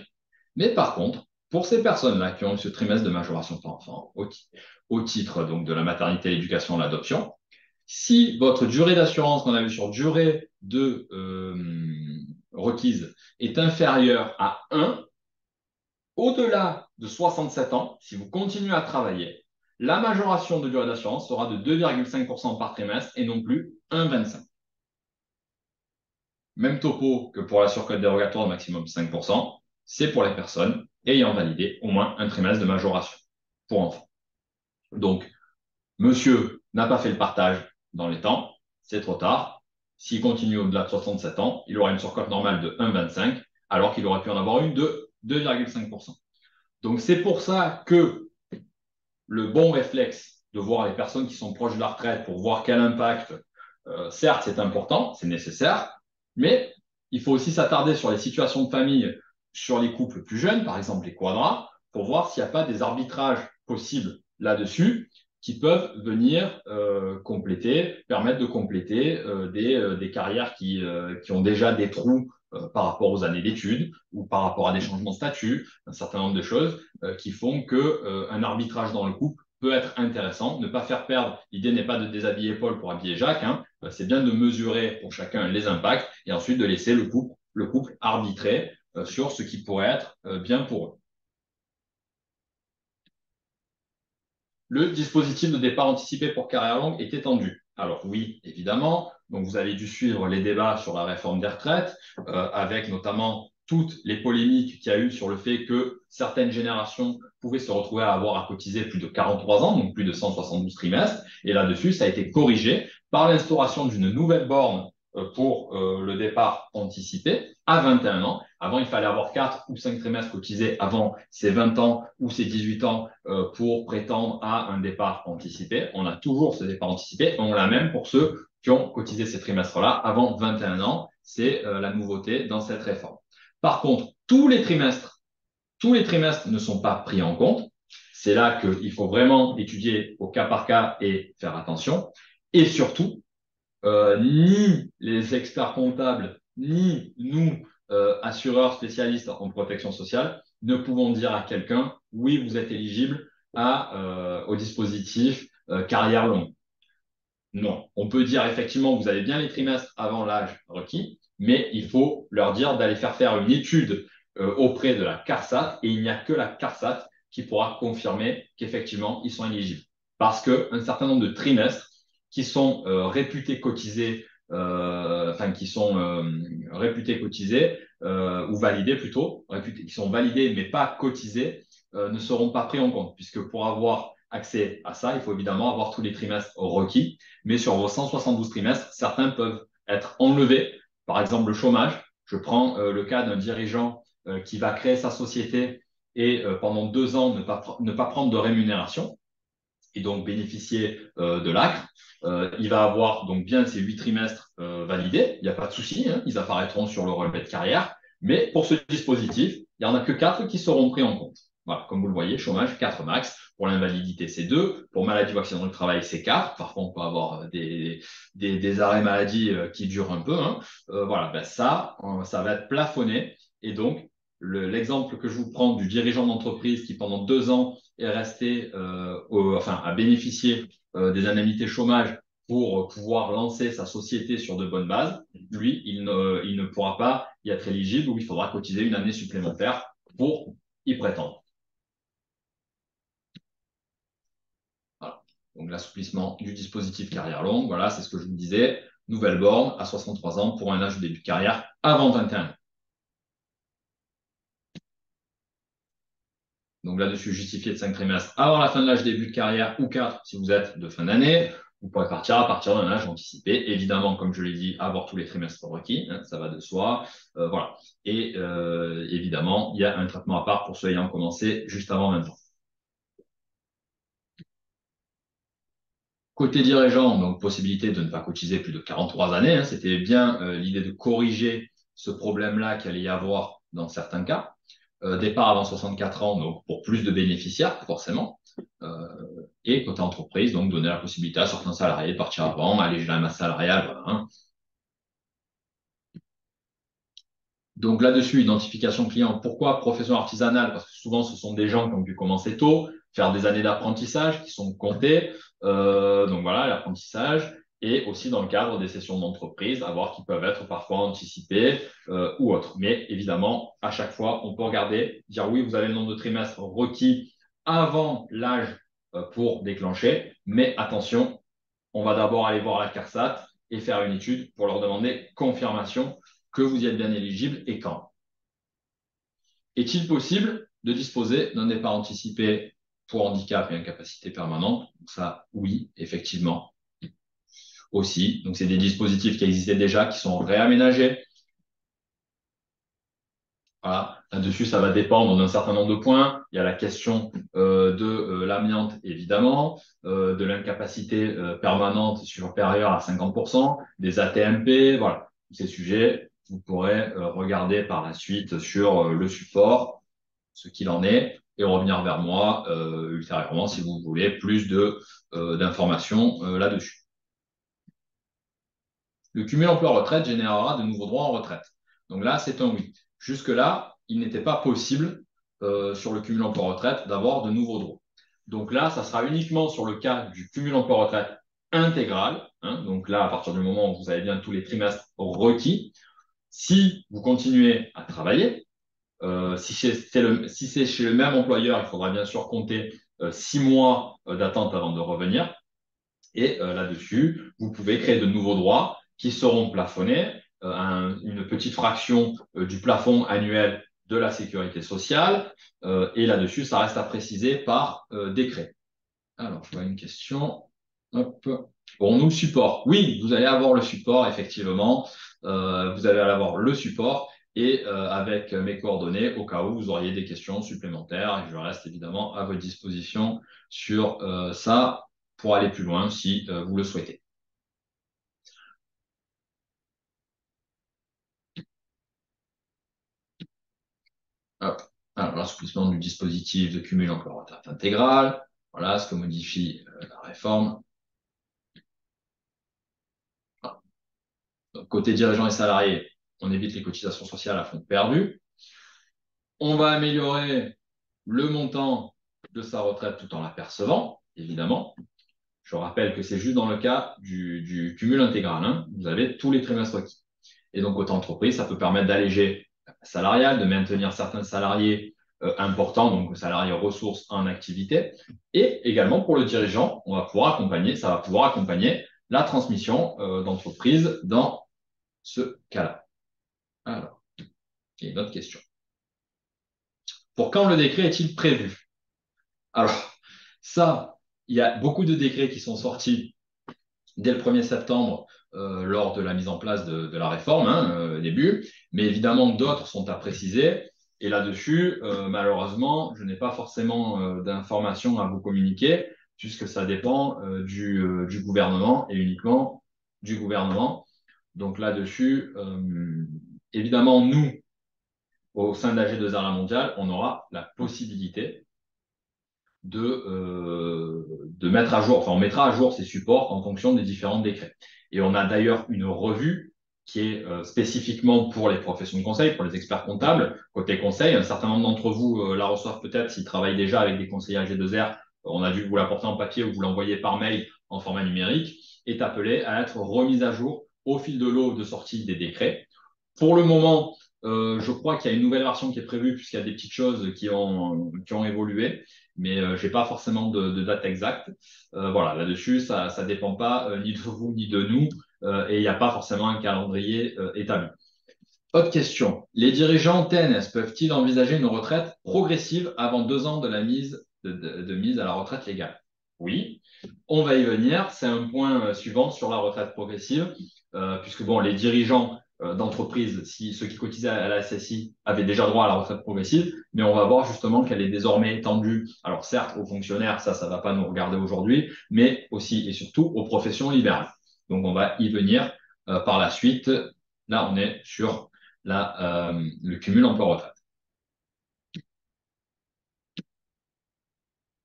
Mais par contre, pour ces personnes-là qui ont eu ce trimestre de majoration par enfant au titre donc, de la maternité, l'éducation, l'adoption, si votre durée d'assurance qu'on a vu sur durée de requise est inférieure à 1, au-delà de 67 ans, si vous continuez à travailler, la majoration de durée d'assurance sera de 2,5% par trimestre et non plus 1,25. Même topo que pour la surcote dérogatoire de maximum 5%, c'est pour les personnes ayant validé au moins un trimestre de majoration pour enfants. Donc, monsieur n'a pas fait le partage dans les temps, c'est trop tard. S'il continue au-delà de 67 ans, il aura une surcote normale de 1,25 alors qu'il aurait pu en avoir une de 2,5%. Donc, c'est pour ça que le bon réflexe de voir les personnes qui sont proches de la retraite pour voir quel impact, certes, c'est important, c'est nécessaire, mais il faut aussi s'attarder sur les situations de famille, sur les couples plus jeunes, par exemple les quadras, pour voir s'il n'y a pas des arbitrages possibles là-dessus qui peuvent venir permettre de compléter des carrières qui ont déjà des trous par rapport aux années d'études ou par rapport à des changements de statut, un certain nombre de choses qui font qu'un arbitrage dans le couple peut être intéressant. Ne pas faire perdre, l'idée n'est pas de déshabiller Paul pour habiller Jacques, hein, c'est bien de mesurer pour chacun les impacts et ensuite de laisser le couple arbitrer sur ce qui pourrait être bien pour eux. Le dispositif de départ anticipé pour carrière longue est étendu. Alors oui, évidemment, donc vous avez dû suivre les débats sur la réforme des retraites, avec notamment toutes les polémiques qu'il y a eu sur le fait que certaines générations pouvaient se retrouver à avoir à cotiser plus de 43 ans, donc plus de 172 trimestres. Et là-dessus, ça a été corrigé par l'instauration d'une nouvelle borne pour le départ anticipé à 21 ans. Avant, il fallait avoir 4 ou 5 trimestres cotisés avant ses 20 ans ou ses 18 ans pour prétendre à un départ anticipé. On a toujours ce départ anticipé. On l'a même pour ceux qui ont cotisé ces trimestres-là avant 21 ans. C'est la nouveauté dans cette réforme. Par contre, tous les trimestres ne sont pas pris en compte. C'est là qu'il faut vraiment étudier au cas par cas et faire attention. Et surtout, ni les experts comptables, ni nous, assureurs spécialistes en protection sociale, ne pouvons dire à quelqu'un, oui, vous êtes éligible au dispositif carrière longue. Non, on peut dire effectivement, vous avez bien les trimestres avant l'âge requis, mais il faut leur dire d'aller faire une étude auprès de la CARSAT, et il n'y a que la CARSAT qui pourra confirmer qu'effectivement, ils sont éligibles. Parce qu'un certain nombre de trimestres qui sont réputés cotisés, réputés cotisés, ou validés plutôt, qui sont validés mais pas cotisés, ne seront pas pris en compte, puisque pour avoir accès à ça, il faut évidemment avoir tous les trimestres requis, mais sur vos 172 trimestres, certains peuvent être enlevés. Par exemple, le chômage. Je prends le cas d'un dirigeant qui va créer sa société et pendant 2 ans ne pas prendre de rémunération et donc bénéficier de l'ACRE. Il va avoir donc bien ces 8 trimestres validés, il n'y a pas de souci, hein, ils apparaîtront sur le relevé de carrière, mais pour ce dispositif, il n'y en a que 4 qui seront pris en compte. Voilà, comme vous le voyez, chômage, 4 max. Pour l'invalidité, c'est 2. Pour maladie ou accident du travail, c'est 4. Parfois, on peut avoir des arrêts maladie qui durent un peu. Hein. Voilà, ben ça va être plafonné. Et donc, l'exemple que je vous prends du dirigeant d'entreprise qui, pendant 2 ans, est resté, à bénéficier des indemnités chômage pour pouvoir lancer sa société sur de bonnes bases, lui, il ne pourra pas y être éligible ou il faudra cotiser une année supplémentaire pour y prétendre. Voilà. Donc l'assouplissement du dispositif carrière longue, voilà, c'est ce que je vous disais. Nouvelle borne à 63 ans pour un âge de début de carrière avant 21 ans. Donc là-dessus, justifié de 5 trimestres avant la fin de l'âge début de carrière ou 4 si vous êtes de fin d'année. Vous pourrez partir à partir d'un âge anticipé. Évidemment, comme je l'ai dit, avoir tous les trimestres requis, hein, ça va de soi. Voilà. Et évidemment, il y a un traitement à part pour ceux ayant commencé juste avant 20 ans. Côté dirigeant, donc possibilité de ne pas cotiser plus de 43 années. Hein, c'était bien l'idée de corriger ce problème-là qu'il allait y avoir dans certains cas. Départ avant 64 ans, donc pour plus de bénéficiaires, forcément. Et côté entreprise, donc donner la possibilité à certains salariés de partir avant, alléger la masse salariale. Voilà, hein. Donc là-dessus, identification client. Pourquoi profession artisanale? Parce que souvent, ce sont des gens qui ont dû commencer tôt, faire des années d'apprentissage qui sont comptées. Donc voilà, l'apprentissage. Et aussi dans le cadre des sessions d'entreprise, à voir qui peuvent être parfois anticipées ou autres. Mais évidemment, à chaque fois, on peut regarder, dire oui, vous avez le nombre de trimestres requis avant l'âge pour déclencher. Mais attention, on va d'abord aller voir la CARSAT et faire une étude pour leur demander confirmation que vous y êtes bien éligible et quand. Est-il possible de disposer d'un départ anticipé pour handicap et incapacité permanente? Ça, oui, effectivement. Aussi, donc c'est des dispositifs qui existaient déjà, qui sont réaménagés Voilà. Là-dessus, ça va dépendre d'un certain nombre de points. Il y a la question de l'amiante, évidemment, de l'incapacité permanente supérieure à 50%, des ATMP, voilà. Ces sujets, vous pourrez regarder par la suite sur le support, ce qu'il en est, et revenir vers moi ultérieurement si vous voulez plus d'informations là-dessus. Le cumul emploi-retraite générera de nouveaux droits en retraite. Donc là, c'est un oui. Jusque-là, il n'était pas possible sur le cumul emploi-retraite d'avoir de nouveaux droits. Donc là, ça sera uniquement sur le cas du cumul emploi-retraite intégral. Hein, donc là, à partir du moment où vous avez bien tous les trimestres requis, si vous continuez à travailler, si c'est chez le même employeur, il faudra bien sûr compter 6 mois d'attente avant de revenir. Et là-dessus, vous pouvez créer de nouveaux droits qui seront plafonnés, une petite fraction du plafond annuel de la sécurité sociale. Et là-dessus, ça reste à préciser par décret. Alors, je vois une question. Hop. Bon, nous, le support. Oui, vous allez avoir le support, effectivement. Vous allez avoir le support et avec mes coordonnées au cas où vous auriez des questions supplémentaires. Et je reste évidemment à votre disposition sur ça pour aller plus loin si vous le souhaitez. Hop. Alors, l'assouplissement du dispositif de cumul emploi-retraite intégral. Voilà ce que modifie la réforme. Donc, côté dirigeants et salariés, on évite les cotisations sociales à fonds perdu. On va améliorer le montant de sa retraite tout en la percevant, évidemment. Je rappelle que c'est juste dans le cas du cumul intégral. Hein. Vous avez tous les trimestres requis. Et donc, côté entreprise, ça peut permettre d'alléger la masse salariale, de maintenir certains salariés importants, donc salariés ressources en activité. Et également, pour le dirigeant, ça va pouvoir accompagner la transmission d'entreprise dans ce cas-là. Alors, il y a une autre question. Pour quand le décret est-il prévu? Alors, ça, il y a beaucoup de décrets qui sont sortis dès le 1er septembre lors de la mise en place de la réforme, hein, début, mais évidemment d'autres sont à préciser. Et là-dessus, malheureusement, je n'ai pas forcément d'informations à vous communiquer, puisque ça dépend du gouvernement et uniquement du gouvernement. Donc là-dessus, évidemment, nous, au sein de la G2R La Mondiale, on aura la possibilité de mettre à jour, enfin on mettra à jour ces supports en fonction des différents décrets. Et on a d'ailleurs une revue qui est spécifiquement pour les professions de conseil, pour les experts comptables. Côté conseil, un certain nombre d'entre vous la reçoivent peut-être s'ils travaillent déjà avec des conseillers G2R. On a dû vous l'apporter en papier ou vous l'envoyer par mail en format numérique, est appelé à être remise à jour au fil de l'eau de sortie des décrets. Pour le moment, je crois qu'il y a une nouvelle version qui est prévue puisqu'il y a des petites choses qui ont évolué, mais je n'ai pas forcément de date exacte. Voilà, là-dessus, ça ne dépend pas ni de vous ni de nous et il n'y a pas forcément un calendrier établi. Autre question. Les dirigeants TNS peuvent-ils envisager une retraite progressive avant 2 ans de la mise à la retraite légale? Oui, on va y venir. C'est un point suivant sur la retraite progressive, puisque bon, les dirigeants d'entreprise, ceux qui cotisaient à la SSI, avaient déjà droit à la retraite progressive, mais on va voir justement qu'elle est désormais étendue. Alors certes, aux fonctionnaires, ça ne va pas nous regarder aujourd'hui, mais aussi et surtout aux professions libérales. Donc on va y venir par la suite. Là, on est sur le cumul emploi-retraite.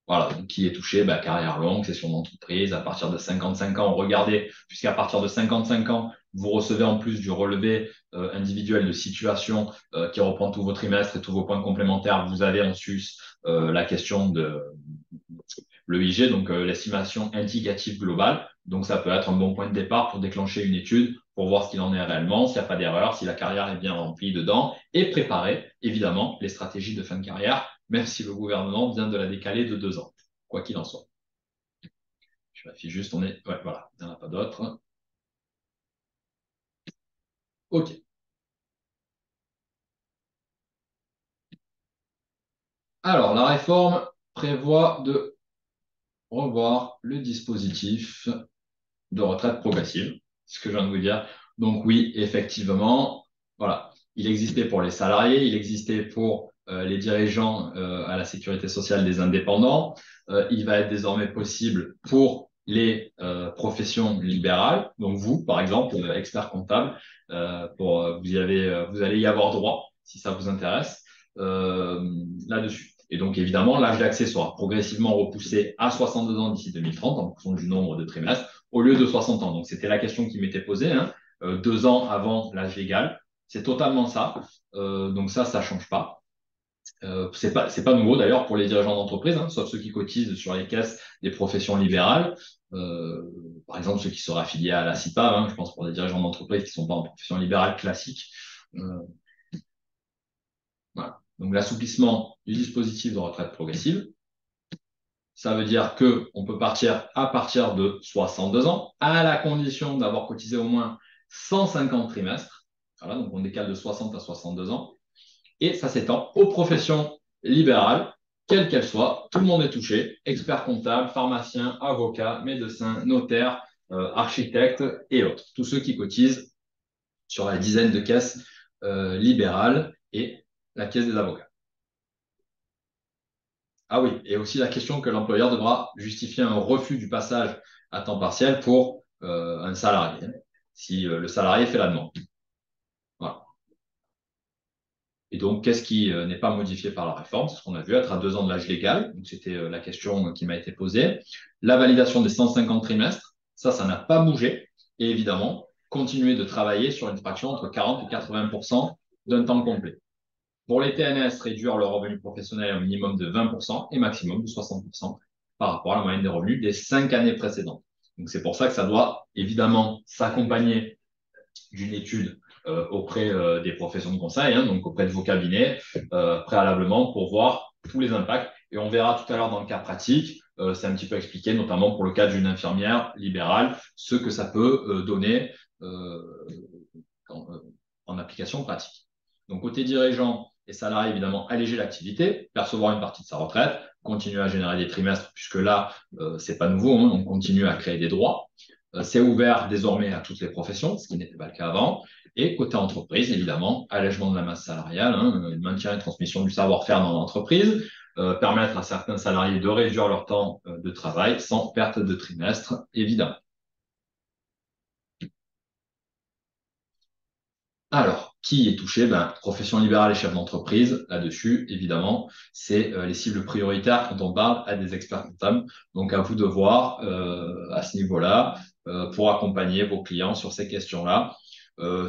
Voilà, donc qui est touché, carrière longue, session d'entreprise, à partir de 55 ans, regardez, puisqu'à partir de 55 ans, vous recevez en plus du relevé individuel de situation qui reprend tous vos trimestres et tous vos points complémentaires, vous avez en sus la question de l'EIG, donc l'estimation indicative globale. Donc ça peut être un bon point de départ pour déclencher une étude, pour voir ce qu'il en est réellement, s'il n'y a pas d'erreur, si la carrière est bien remplie dedans, et préparer évidemment les stratégies de fin de carrière, même si le gouvernement vient de la décaler de 2 ans, quoi qu'il en soit. Je vérifie juste, on est. Ouais, voilà, il n'y en a pas d'autres. OK. Alors, la réforme prévoit de revoir le dispositif de retraite progressive, ce que je viens de vous dire. Donc oui, effectivement, voilà. il existait pour les salariés, il existait pour les dirigeants à la sécurité sociale des indépendants. Il va être désormais possible pour les professions libérales. Donc vous, par exemple, expert comptable, vous allez y avoir droit si ça vous intéresse là-dessus. Et donc évidemment, l'âge d'accès sera progressivement repoussé à 62 ans d'ici 2030 en fonction du nombre de trimestres au lieu de 60 ans. Donc c'était la question qui m'était posée, hein, 2 ans avant l'âge légal. C'est totalement ça. Donc ça change pas. C'est pas nouveau d'ailleurs pour les dirigeants d'entreprise, hein, sauf ceux qui cotisent sur les caisses des professions libérales. Euh, Par exemple, ceux qui seraient affiliés à la CIPA, hein, je pense pour des dirigeants d'entreprise qui ne sont pas en profession libérale classique. Euh, voilà. Donc l'assouplissement du dispositif de retraite progressive, ça veut dire que on peut partir à partir de 62 ans, à la condition d'avoir cotisé au moins 150 trimestres. Voilà, donc on décale de 60 à 62 ans. Et ça s'étend aux professions libérales, quelles qu'elles soient. Tout le monde est touché, experts comptables, pharmaciens, avocats, médecins, notaires, architectes et autres. Tous ceux qui cotisent sur la dizaine de caisses libérales et la caisse des avocats. Ah oui, et aussi la question que l'employeur devra justifier un refus du passage à temps partiel pour un salarié, si le salarié fait la demande. Voilà. Et donc, qu'est-ce qui n'est pas modifié par la réforme? C'est ce qu'on a vu, être à 2 ans de l'âge légal. Donc, c'était la question qui m'a été posée. La validation des 150 trimestres, ça n'a pas bougé. Et évidemment, continuer de travailler sur une fraction entre 40 et 80% d'un temps complet. Pour les TNS, réduire le revenu professionnel au minimum de 20% et maximum de 60% par rapport à la moyenne des revenus des 5 années précédentes. Donc, c'est pour ça que ça doit évidemment s'accompagner d'une étude auprès des professions de conseil, hein, donc auprès de vos cabinets, préalablement pour voir tous les impacts. Et on verra tout à l'heure dans le cas pratique, c'est un petit peu expliqué, notamment pour le cas d'une infirmière libérale, ce que ça peut donner en, en application pratique. Donc côté dirigeant et salarié, évidemment, alléger l'activité, percevoir une partie de sa retraite, continuer à générer des trimestres, puisque là, c'est pas nouveau, hein, on continue à créer des droits. C'est ouvert désormais à toutes les professions, ce qui n'était pas le cas avant. Et côté entreprise, évidemment, allègement de la masse salariale, hein, maintien et transmission du savoir-faire dans l'entreprise, permettre à certains salariés de réduire leur temps de travail sans perte de trimestre, évidemment. Alors, qui est touché? Profession libérale et chef d'entreprise, là-dessus, évidemment, c'est les cibles prioritaires quand on parle à des experts comptables. Donc, à vous de voir à ce niveau-là pour accompagner vos clients sur ces questions-là.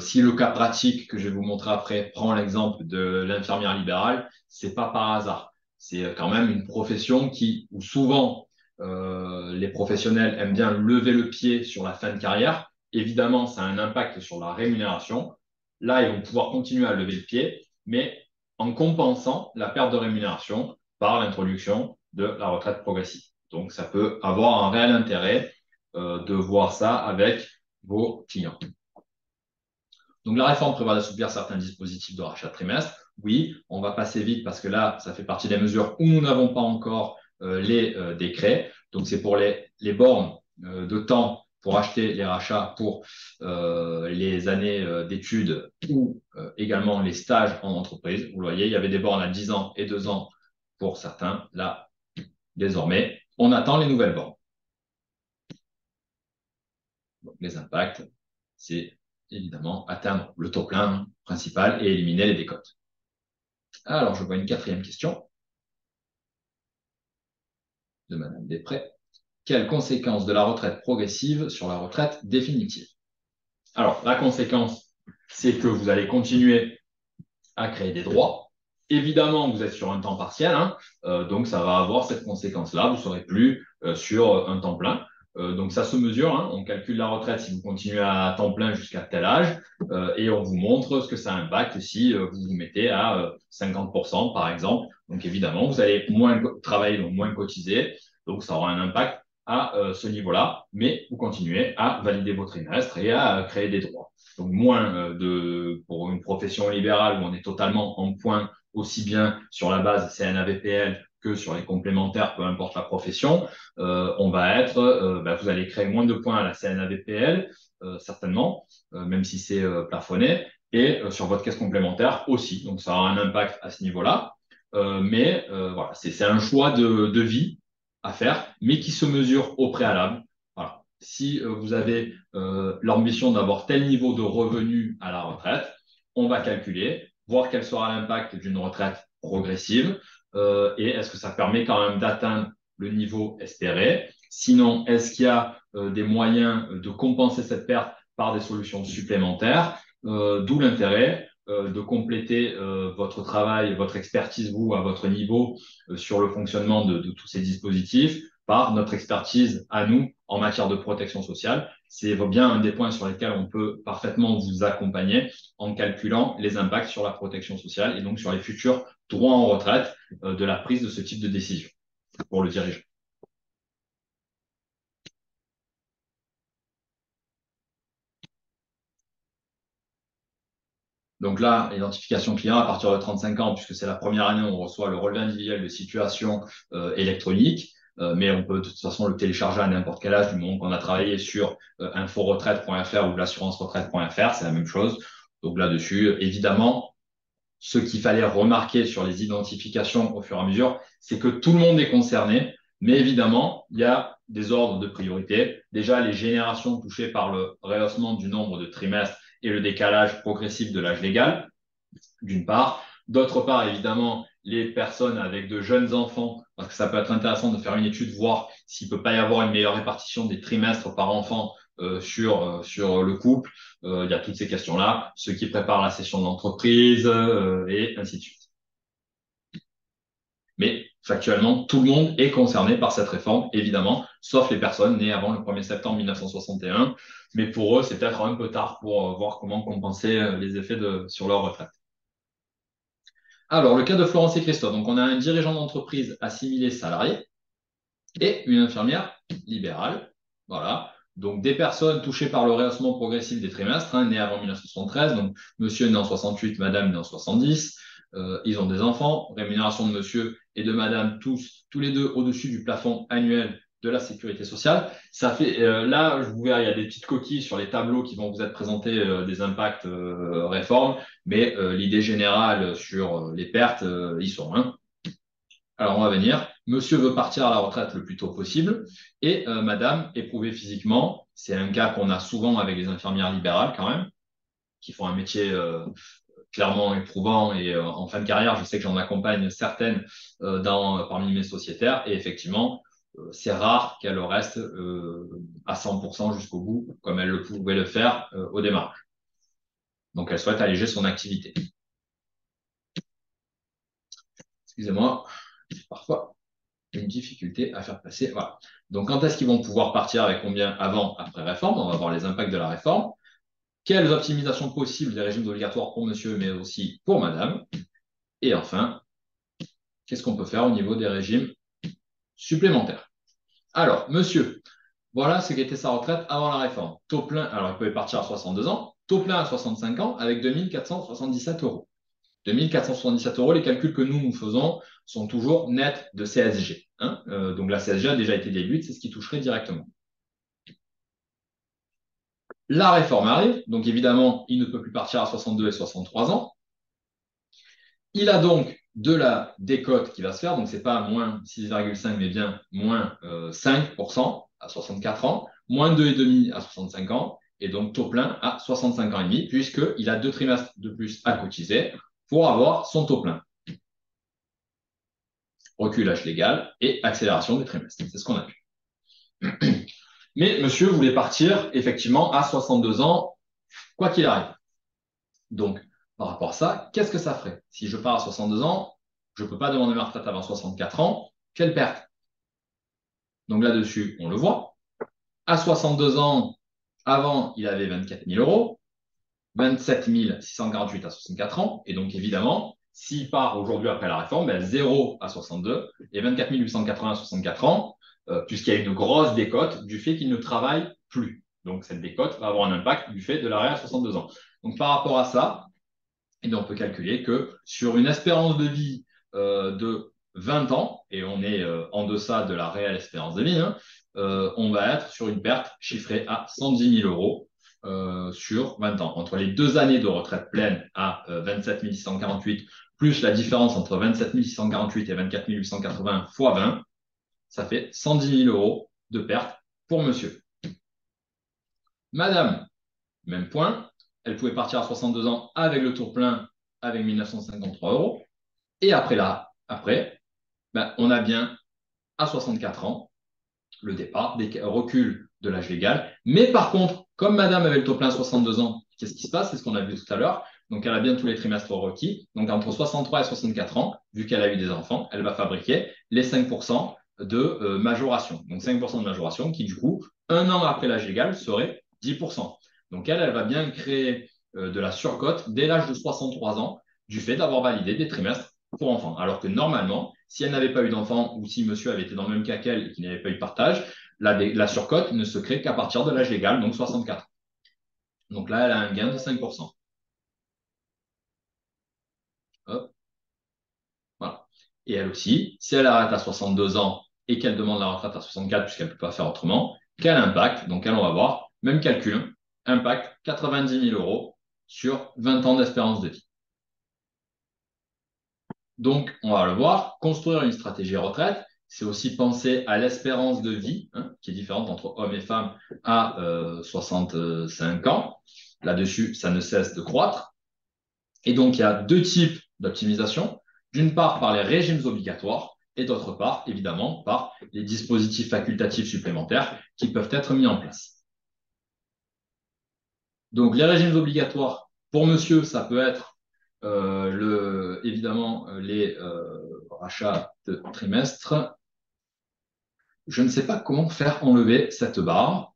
Si le cas pratique que je vais vous montrer après prend l'exemple de l'infirmière libérale, c'est pas par hasard. C'est quand même une profession où souvent les professionnels aiment bien lever le pied sur la fin de carrière. Évidemment, ça a un impact sur la rémunération. Là, ils vont pouvoir continuer à lever le pied, mais en compensant la perte de rémunération par l'introduction de la retraite progressive. Donc, ça peut avoir un réel intérêt de voir ça avec vos clients. Donc, la réforme prévoit d'assouplir certains dispositifs de rachat de trimestre. Oui, on va passer vite parce que là, ça fait partie des mesures où nous n'avons pas encore les décrets. Donc, c'est pour les bornes de temps pour acheter les rachats pour les années d'études ou également les stages en entreprise. Vous le voyez, il y avait des bornes à 10 ans et 2 ans pour certains. Là, désormais, on attend les nouvelles bornes. Donc, les impacts, c'est évidemment atteindre le taux plein principal et éliminer les décotes. Alors, je vois une quatrième question de Madame Després. Quelles conséquences de la retraite progressive sur la retraite définitive? Alors, la conséquence, c'est que vous allez continuer à créer des droits. Évidemment, vous êtes sur un temps partiel, hein, donc ça va avoir cette conséquence-là. Vous ne serez plus sur un temps plein. Donc ça se mesure, hein, on calcule la retraite si vous continuez à temps plein jusqu'à tel âge et on vous montre ce que ça impacte si vous vous mettez à 50% par exemple. Donc évidemment, vous allez moins travailler, donc moins cotiser, donc ça aura un impact à ce niveau-là, mais vous continuez à valider vos trimestres et à créer des droits. Donc moins pour une profession libérale où on est totalement en point aussi bien sur la base CNAVPL que sur les complémentaires, peu importe la profession, on va être, vous allez créer moins de points à la CNAVPL, certainement, même si c'est plafonné, et sur votre caisse complémentaire aussi. Donc, ça aura un impact à ce niveau-là. Mais voilà, c'est un choix de vie à faire, mais qui se mesure au préalable. Voilà. Si vous avez l'ambition d'avoir tel niveau de revenu à la retraite, on va calculer, voir quel sera l'impact d'une retraite progressive et est-ce que ça permet quand même d'atteindre le niveau espéré. Sinon, est-ce qu'il y a des moyens de compenser cette perte par des solutions supplémentaires, d'où l'intérêt de compléter votre travail, votre expertise, vous, à votre niveau, sur le fonctionnement de tous ces dispositifs par notre expertise à nous en matière de protection sociale. C'est bien un des points sur lesquels on peut parfaitement vous accompagner en calculant les impacts sur la protection sociale et donc sur les futurs droits en retraite de la prise de ce type de décision pour le dirigeant. Donc là, identification client à partir de 35 ans, puisque c'est la première année où on reçoit le relevé individuel de situation électronique, mais on peut de toute façon le télécharger à n'importe quel âge du moment qu'on a travaillé sur inforetraite.fr ou l'assurance-retraite.fr, c'est la même chose. Donc là-dessus, évidemment, ce qu'il fallait remarquer sur les identifications au fur et à mesure, c'est que tout le monde est concerné, mais évidemment, il y a des ordres de priorité. Déjà, les générations touchées par le rehaussement du nombre de trimestres et le décalage progressif de l'âge légal, d'une part. D'autre part, évidemment, les personnes avec de jeunes enfants, parce que ça peut être intéressant de faire une étude, voir s'il ne peut pas y avoir une meilleure répartition des trimestres par enfant sur le couple. Il y a toutes ces questions-là, ceux qui préparent la session de l'entreprise et ainsi de suite. Mais factuellement, tout le monde est concerné par cette réforme, évidemment, sauf les personnes nées avant le 1er septembre 1961. Mais pour eux, c'est peut-être un peu tard pour voir comment compenser les effets sur leur retraite. Alors, le cas de Florence et Christophe. Donc, on a un dirigeant d'entreprise assimilé salarié et une infirmière libérale. Voilà. Donc, des personnes touchées par le rehaussement progressif des trimestres, nées avant 1973. Donc, monsieur est né en 68, madame né en 70. Ils ont des enfants. Rémunération de monsieur et de madame, tous les deux au-dessus du plafond annuel de la sécurité sociale. Ça fait, là, je vous verrai, il y a des petites coquilles sur les tableaux qui vont vous être présentés des impacts réformes, mais l'idée générale sur les pertes, ils sont. Hein. Alors, on va venir. Monsieur veut partir à la retraite le plus tôt possible et madame, éprouvée physiquement, c'est un cas qu'on a souvent avec les infirmières libérales quand même, qui font un métier clairement éprouvant et en fin de carrière, je sais que j'en accompagne certaines parmi mes sociétaires et effectivement, c'est rare qu'elles restent à 100% jusqu'au bout, comme elles le pouvaient le faire au démarrage. Donc, elles souhaitent alléger son activité. Excusez-moi, parfois une difficulté à faire passer. Voilà. Donc, quand est-ce qu'ils vont pouvoir partir avec combien avant, après réforme? On va voir les impacts de la réforme. Quelles optimisations possibles des régimes obligatoires pour monsieur, mais aussi pour madame? Et enfin, qu'est-ce qu'on peut faire au niveau des régimes supplémentaires? Alors, monsieur, voilà ce qu'était sa retraite avant la réforme. Taux plein, alors il pouvait partir à 62 ans, taux plein à 65 ans avec 2477 euros. 2477 euros, les calculs que nous faisons sont toujours nets de CSG. Hein. Donc la CSG a déjà été déduite, c'est ce qui toucherait directement. La réforme arrive, donc évidemment, il ne peut plus partir à 62 et 63 ans. Il a donc de la décote qui va se faire, donc ce n'est pas moins 6,5, mais bien moins 5% à 64 ans, moins 2,5 à 65 ans, et donc taux plein à 65 ans et demi, puisqu'il a 2 trimestres de plus à cotiser pour avoir son taux plein. Reculage légal et accélération des trimestres. C'est ce qu'on a vu. Mais monsieur voulait partir effectivement à 62 ans, quoi qu'il arrive. Donc, par rapport à ça, qu'est-ce que ça ferait? Si je pars à 62 ans, je ne peux pas demander ma retraite avant 64 ans, quelle perte? Donc là-dessus, on le voit. À 62 ans, avant, il avait 24 000 euros, 27 648 à 64 ans, et donc évidemment, s'il part aujourd'hui après la réforme, 0 à 62 et 24 880 à 64 ans, puisqu'il y a une grosse décote du fait qu'il ne travaille plus. Donc cette décote va avoir un impact du fait de l'arrêt à 62 ans. Donc par rapport à ça, on peut calculer que sur une espérance de vie de 20 ans, et on est en deçà de la réelle espérance de vie, hein, on va être sur une perte chiffrée à 110 000 euros sur 20 ans. Entre les 2 années de retraite pleine à 27 648, plus la différence entre 27 648 et 24 880 fois 20, ça fait 110 000 euros de perte pour monsieur. Madame, même point, elle pouvait partir à 62 ans avec le tour plein avec 1 953 euros. Et après là, on a bien à 64 ans le départ, recul de l'âge légal. Mais par contre, comme madame avait le taux plein à 62 ans, qu'est-ce qui se passe? C'est ce qu'on a vu tout à l'heure. Donc, elle a bien tous les trimestres requis. Donc, entre 63 et 64 ans, vu qu'elle a eu des enfants, elle va fabriquer les 5% de majoration. Donc, 5% de majoration qui, du coup, un an après l'âge légal, serait 10%. Donc, elle va bien créer de la surcote dès l'âge de 63 ans du fait d'avoir validé des trimestres pour enfants. Alors que normalement, si elle n'avait pas eu d'enfant ou si monsieur avait été dans le même cas qu'elle et qu'il n'avait pas eu de partage, la surcote ne se crée qu'à partir de l'âge légal, donc 64. Donc là, elle a un gain de 5%. Hop, voilà. Et elle aussi, si elle arrête à 62 ans et qu'elle demande la retraite à 64 puisqu'elle ne peut pas faire autrement, quel impact? Donc elle, on va voir, même calcul, impact 90 000 euros sur 20 ans d'espérance de vie. Donc, on va le voir, construire une stratégie retraite, c'est aussi penser à l'espérance de vie, qui est différente entre hommes et femmes à 65 ans. Là-dessus, ça ne cesse de croître. Et donc, il y a 2 types d'optimisation. D'une part, par les régimes obligatoires et d'autre part, évidemment, par les dispositifs facultatifs supplémentaires qui peuvent être mis en place. Donc, les régimes obligatoires, pour monsieur, ça peut être évidemment les rachats de trimestre. Je ne sais pas comment faire enlever cette barre.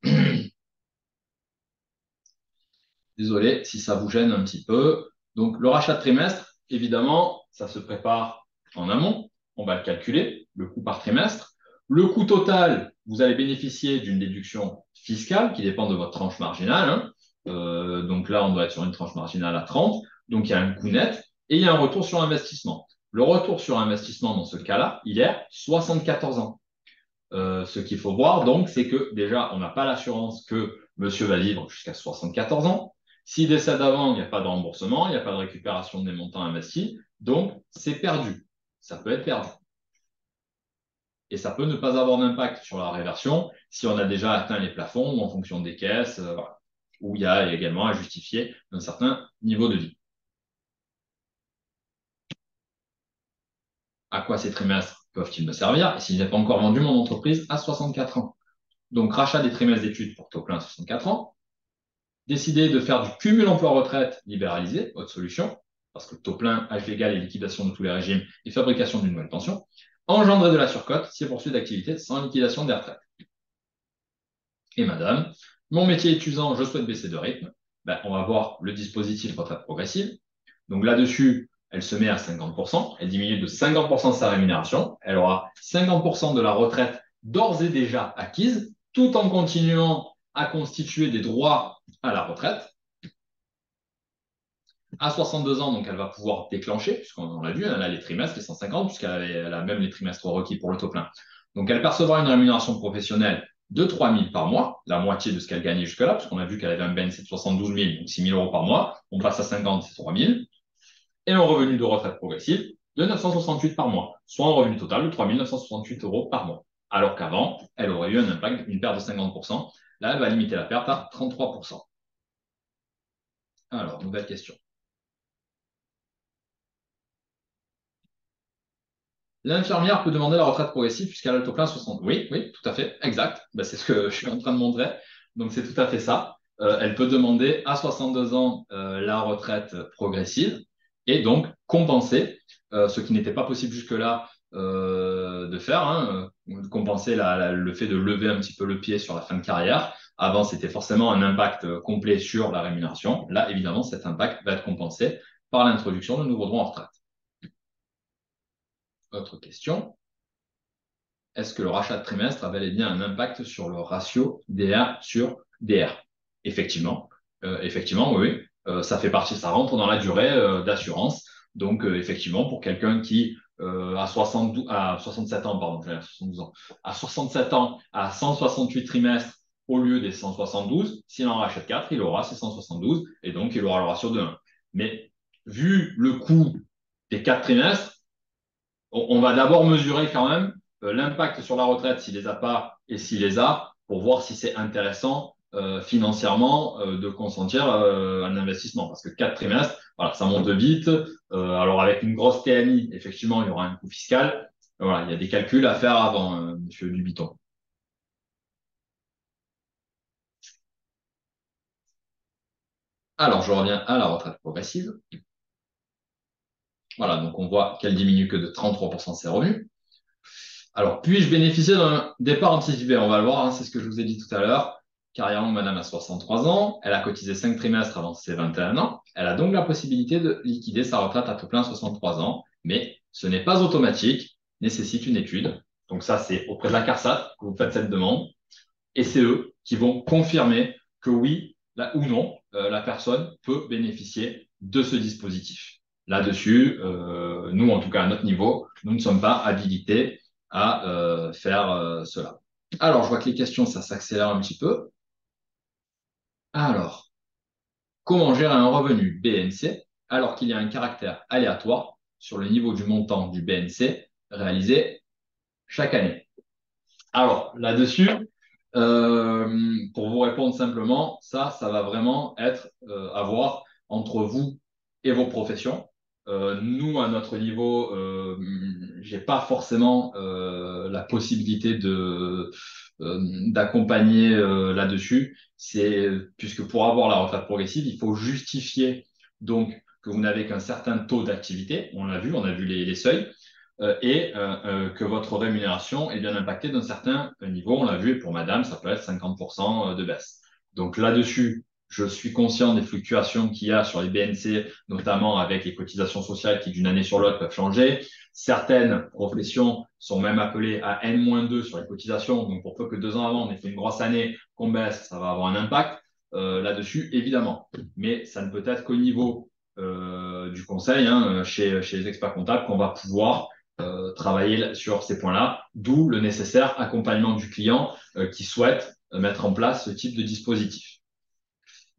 Désolé si ça vous gêne un petit peu. Donc, le rachat de trimestre, évidemment, ça se prépare en amont. On va le calculer, le coût par trimestre. Le coût total, vous allez bénéficier d'une déduction fiscale qui dépend de votre tranche marginale. Donc là, on doit être sur une tranche marginale à 30. Donc, il y a un coût net et il y a un retour sur investissement. Le retour sur investissement, dans ce cas-là, il est à 74 ans. Ce qu'il faut voir, donc, c'est que déjà, on n'a pas l'assurance que monsieur va vivre jusqu'à 74 ans. S'il décède avant, il n'y a pas de remboursement, il n'y a pas de récupération des montants investis. Donc, c'est perdu. Ça peut être perdu. Et ça peut ne pas avoir d'impact sur la réversion si on a déjà atteint les plafonds ou en fonction des caisses, voilà, où il y a également à justifier un certain niveau de vie. À quoi ces trimestres peuvent-ils me servir? Et si je n'ai pas encore vendu mon entreprise à 64 ans? Donc, rachat des trimestres d'études pour taux plein à 64 ans. Décider de faire du cumul emploi-retraite libéralisé, autre solution, parce que taux plein, âge légal et liquidation de tous les régimes et fabrication d'une nouvelle pension. Engendrer de la surcote, si poursuite d'activité sans liquidation des retraites. Et madame, mon métier étudiant, je souhaite baisser de rythme. On va voir le dispositif retraite progressive. Donc là-dessus, elle se met à 50%, elle diminue de 50% de sa rémunération, elle aura 50% de la retraite d'ores et déjà acquise, tout en continuant à constituer des droits à la retraite. À 62 ans, donc elle va pouvoir déclencher, puisqu'on l'a vu, elle a les trimestres, les 150, puisqu'elle a même les trimestres requis pour le taux plein. Donc elle percevra une rémunération professionnelle de 3 000 par mois, la moitié de ce qu'elle gagnait jusque-là, puisqu'on a vu qu'elle avait un BNC de 72 000, donc 6 000 euros par mois. On passe à 50, c'est 3 000. Et un revenu de retraite progressive de 968 par mois, soit un revenu total de 3 968 euros par mois. Alors qu'avant, elle aurait eu un impact, une perte de 50%. Là, elle va limiter la perte à 33%. Alors, nouvelle question. L'infirmière peut demander la retraite progressive puisqu'elle a le taux plein 60. Oui, oui, tout à fait, exact. C'est ce que je suis en train de montrer. Donc, c'est tout à fait ça. Elle peut demander à 62 ans la retraite progressive et donc compenser ce qui n'était pas possible jusque-là de faire, compenser le fait de lever un petit peu le pied sur la fin de carrière. Avant, c'était forcément un impact complet sur la rémunération. Là, évidemment, cet impact va être compensé par l'introduction de nouveaux droits en retraite. Autre question. Est-ce que le rachat de trimestre a bel et bien un impact sur le ratio DA sur DR? Effectivement, effectivement, oui. Ça fait partie, ça rentre dans la durée d'assurance. Donc, effectivement, pour quelqu'un qui à 67 ans, pardon, j'avais 72 ans, à 67 ans, à 168 trimestres, au lieu des 172, s'il en rachète 4, il aura ses 172 et donc il aura le ratio de 1. Mais vu le coût des 4 trimestres, on va d'abord mesurer quand même l'impact sur la retraite s'il les a pas et s'il les a pour voir si c'est intéressant financièrement de consentir un investissement. Parce que 4 trimestres, voilà, ça monte vite. Alors avec une grosse TMI, effectivement, il y aura un coût fiscal. Voilà, il y a des calculs à faire avant, Monsieur Dubiton. Alors, je reviens à la retraite progressive. Voilà, donc on voit qu'elle diminue que de 33% de ses revenus. Alors, puis-je bénéficier d'un départ anticipé? On va le voir, hein, c'est ce que je vous ai dit tout à l'heure. Carrière longue, madame a 63 ans, elle a cotisé 5 trimestres avant ses 21 ans. Elle a donc la possibilité de liquider sa retraite à taux plein à 63 ans, mais ce n'est pas automatique, nécessite une étude. Donc ça, c'est auprès de la CARSAT que vous faites cette demande. Et c'est eux qui vont confirmer que oui ou non, la personne peut bénéficier de ce dispositif. Là-dessus, nous, en tout cas à notre niveau, nous ne sommes pas habilités à faire cela. Alors, je vois que les questions, ça s'accélère un petit peu. Alors, comment gérer un revenu BNC alors qu'il y a un caractère aléatoire sur le niveau du montant du BNC réalisé chaque année? Alors, là-dessus, pour vous répondre simplement, ça va vraiment être à voir entre vous et vos professions. Nous, à notre niveau, j'ai pas forcément la possibilité d'accompagner là-dessus. C'est puisque pour avoir la retraite progressive, il faut justifier donc que vous n'avez qu'un certain taux d'activité. On a vu les seuils et que votre rémunération est bien impactée d'un certain niveau. On l'a vu, et pour madame, ça peut être 50% de baisse. Donc là-dessus, je suis conscient des fluctuations qu'il y a sur les BNC, notamment avec les cotisations sociales qui d'une année sur l'autre peuvent changer. Certaines professions sont même appelées à N-2 sur les cotisations. Donc pour peu que 2 ans avant, on ait fait une grosse année, qu'on baisse, ça va avoir un impact là-dessus, évidemment. Mais ça ne peut être qu'au niveau du conseil, hein, chez les experts comptables, qu'on va pouvoir travailler sur ces points-là, d'où le nécessaire accompagnement du client qui souhaite mettre en place ce type de dispositif.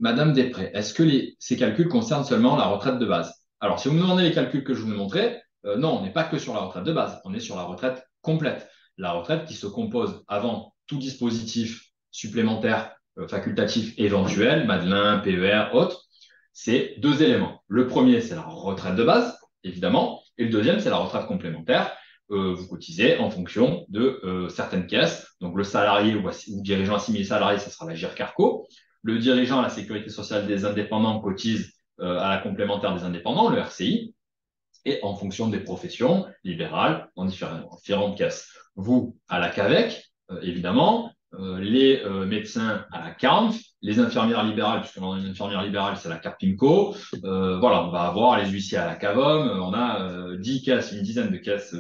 Madame Després, est-ce que ces calculs concernent seulement la retraite de base? Alors, si vous me demandez les calculs que je vous ai montrés, non, on n'est pas que sur la retraite de base, on est sur la retraite complète. La retraite qui se compose avant tout dispositif supplémentaire, facultatif éventuel, Madelin, PER, autres, c'est 2 éléments. Le premier, c'est la retraite de base, évidemment, et le deuxième, c'est la retraite complémentaire. Vous cotisez en fonction de certaines caisses. Donc, le salarié ou dirigeant assimilé salarié, ce sera la GIRCARCO. Le dirigeant à la sécurité sociale des indépendants cotise à la complémentaire des indépendants, le RCI, et en fonction des professions libérales dans différentes caisses. Vous, à la CAVEC, évidemment, les médecins à la CARMF, les infirmières libérales, puisque dans une infirmière libérale, c'est la CARPIMCO. Voilà, on va avoir les huissiers à la CAVOM. On a 10 caisses, une dizaine de caisses,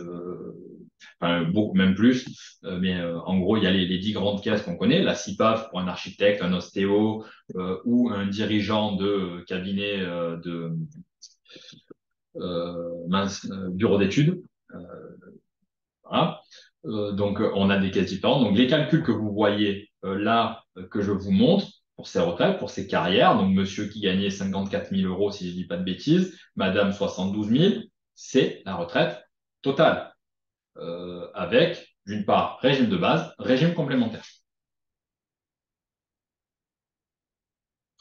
enfin, beaucoup, même plus. Mais en gros, il y a les 10 grandes caisses qu'on connaît. La CIPAF pour un architecte, un ostéo ou un dirigeant de cabinet de bureau d'études. Voilà. Donc, on a des caisses différentes. Donc, les calculs que vous voyez là, que je vous montre pour ces retraites, pour ces carrières, donc monsieur qui gagnait 54 000 euros, si je ne dis pas de bêtises, madame 72 000, c'est la retraite totale, avec, d'une part, régime de base, régime complémentaire.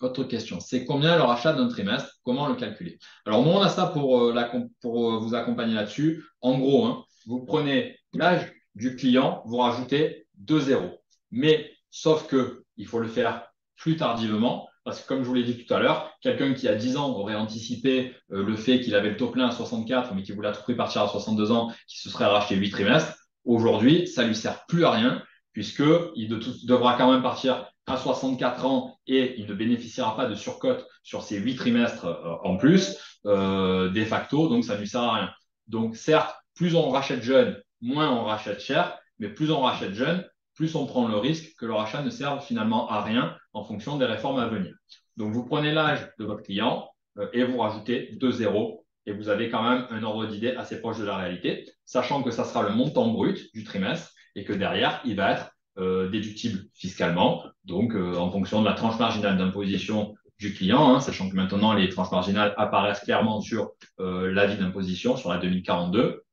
Autre question, c'est combien le rachat d'un trimestre? Comment le calculer? Alors, nous, on a ça pour vous accompagner là-dessus. En gros, hein, vous prenez l'âge du client, vous rajoutez 2 zéros. Mais, sauf que il faut le faire plus tardivement, parce que comme je vous l'ai dit tout à l'heure, quelqu'un qui a 10 ans aurait anticipé le fait qu'il avait le taux plein à 64, mais qui voulait à tout prix partir à 62 ans, qui se serait racheté 8 trimestres. Aujourd'hui, ça lui sert plus à rien, puisqu'il devra quand même partir à 64 ans et il ne bénéficiera pas de surcote sur ces 8 trimestres en plus, de facto, donc ça ne lui sert à rien. Donc certes, plus on rachète jeune, moins on rachète cher, mais plus on rachète jeune, plus on prend le risque que le rachat ne serve finalement à rien en fonction des réformes à venir. Donc vous prenez l'âge de votre client et vous rajoutez 2 zéros et vous avez quand même un ordre d'idée assez proche de la réalité, sachant que ça sera le montant brut du trimestre et que derrière, il va être déductibles fiscalement, donc en fonction de la tranche marginale d'imposition du client, hein, sachant que maintenant les tranches marginales apparaissent clairement sur l'avis d'imposition, sur la 2042,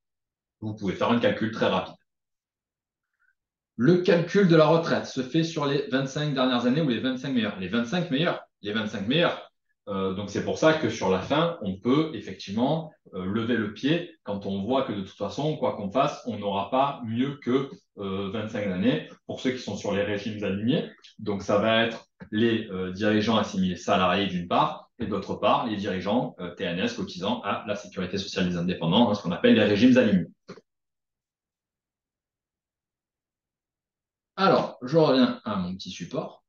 vous pouvez faire un calcul très rapide. Le calcul de la retraite se fait sur les 25 dernières années ou les 25 meilleurs. Les 25 meilleurs, les 25 meilleurs. Donc c'est pour ça que sur la fin, on peut effectivement lever le pied quand on voit que de toute façon, quoi qu'on fasse, on n'aura pas mieux que 25 années pour ceux qui sont sur les régimes alignés. Donc ça va être les dirigeants assimilés salariés d'une part et d'autre part les dirigeants TNS cotisant à la sécurité sociale des indépendants, hein, ce qu'on appelle les régimes alignés. Alors, je reviens à mon petit support.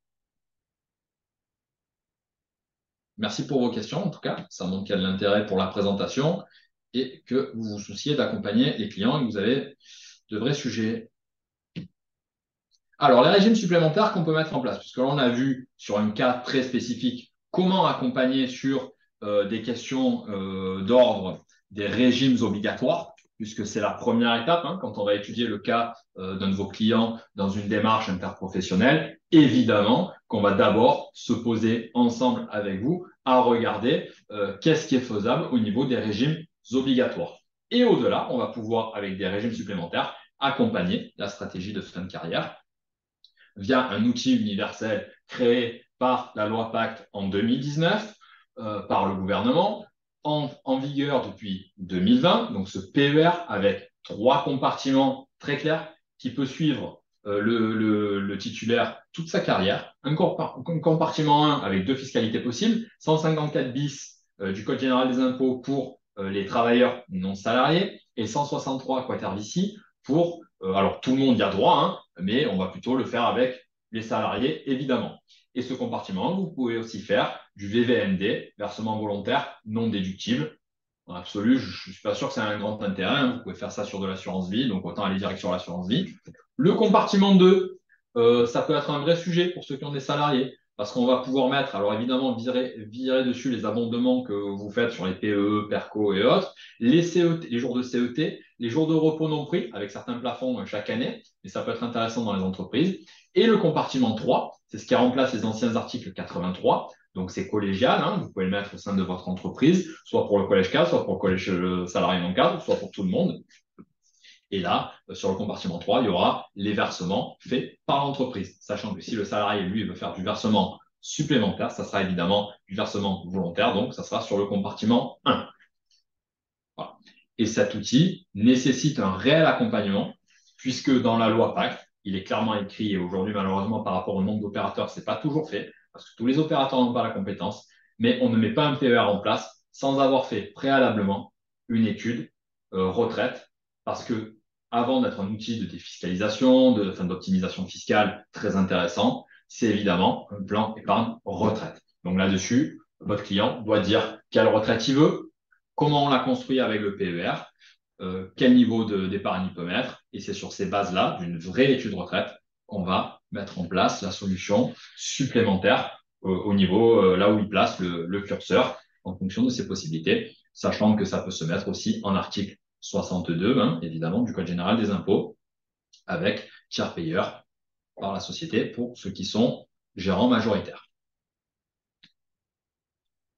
Merci pour vos questions, en tout cas. Ça montre qu'il y a de l'intérêt pour la présentation et que vous vous souciez d'accompagner les clients et que vous avez de vrais sujets. Alors, les régimes supplémentaires qu'on peut mettre en place, puisque là, on a vu sur un cas très spécifique comment accompagner sur des questions d'ordre des régimes obligatoires, puisque c'est la première étape, hein, quand on va étudier le cas d'un de vos clients dans une démarche interprofessionnelle. Évidemment qu'on va d'abord se poser ensemble avec vous à regarder qu'est-ce qui est faisable au niveau des régimes obligatoires. Et au-delà, on va pouvoir, avec des régimes supplémentaires, accompagner la stratégie de fin de carrière via un outil universel créé par la loi Pacte en 2019, par le gouvernement, en vigueur depuis 2020. Donc ce PER avec 3 compartiments très clairs qui peut suivre le titulaire toute sa carrière. Un compartiment 1 avec 2 fiscalités possibles, 154 bis du Code général des impôts pour les travailleurs non salariés et 163 quater vici pour, alors tout le monde y a droit, hein, mais on va plutôt le faire avec les salariés, évidemment. Et ce compartiment, vous pouvez aussi faire du VVND, versement volontaire non déductible. En absolu, je ne suis pas sûr que ça ait un grand intérêt, hein. Vous pouvez faire ça sur de l'assurance vie, donc autant aller direct sur l'assurance vie. Le compartiment 2, ça peut être un vrai sujet pour ceux qui ont des salariés, parce qu'on va pouvoir mettre, alors évidemment, virer dessus les abondements que vous faites sur les PEE, PERCO et autres, les CET, les jours de CET, les jours de repos non pris, avec certains plafonds chaque année, et ça peut être intéressant dans les entreprises. Et le compartiment 3, c'est ce qui remplace les anciens articles 83. Donc, c'est collégial, hein, vous pouvez le mettre au sein de votre entreprise, soit pour le collège cadre, soit pour le collège salarié non cadre, soit pour tout le monde. Et là, sur le compartiment 3, il y aura les versements faits par l'entreprise, sachant que si le salarié, lui, veut faire du versement supplémentaire, ça sera évidemment du versement volontaire, donc ça sera sur le compartiment 1. Voilà. Et cet outil nécessite un réel accompagnement, puisque dans la loi Pacte, il est clairement écrit, et aujourd'hui, malheureusement, par rapport au nombre d'opérateurs, ce n'est pas toujours fait, parce que tous les opérateurs n'ont pas la compétence, mais on ne met pas un PER en place sans avoir fait préalablement une étude retraite, parce que avant d'être un outil de défiscalisation, d'optimisation fiscale très intéressant, c'est évidemment un plan épargne retraite. Donc là-dessus, votre client doit dire quelle retraite il veut, comment on l'a construit avec le PER, quel niveau d'épargne il peut mettre, et c'est sur ces bases-là, d'une vraie étude retraite, qu'on va mettre en place la solution supplémentaire au niveau là où il place le curseur en fonction de ses possibilités, sachant que ça peut se mettre aussi en article 62, hein, évidemment, du Code général des impôts, avec tiers payeur par la société pour ceux qui sont gérants majoritaires.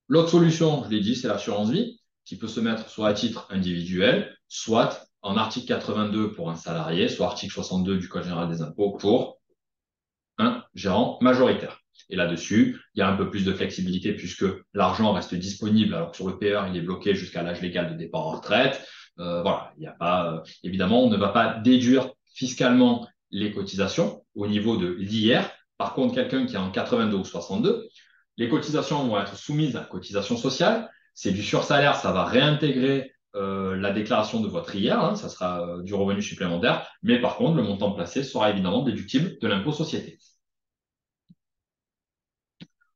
L'autre solution, je l'ai dit, c'est l'assurance vie, qui peut se mettre soit à titre individuel, soit en article 82 pour un salarié, soit article 62 du Code général des impôts pour un gérant majoritaire. Et là-dessus, il y a un peu plus de flexibilité puisque l'argent reste disponible, alors que sur le PER, il est bloqué jusqu'à l'âge légal de départ en retraite. Voilà, il n'y a pas, évidemment, on ne va pas déduire fiscalement les cotisations au niveau de l'IR. Par contre, quelqu'un qui est en 82 ou 62, les cotisations vont être soumises à cotisation sociale. C'est du sursalaire, ça va réintégrer la déclaration de votre IR, hein, ça sera du revenu supplémentaire, mais par contre, le montant placé sera évidemment déductible de l'impôt société.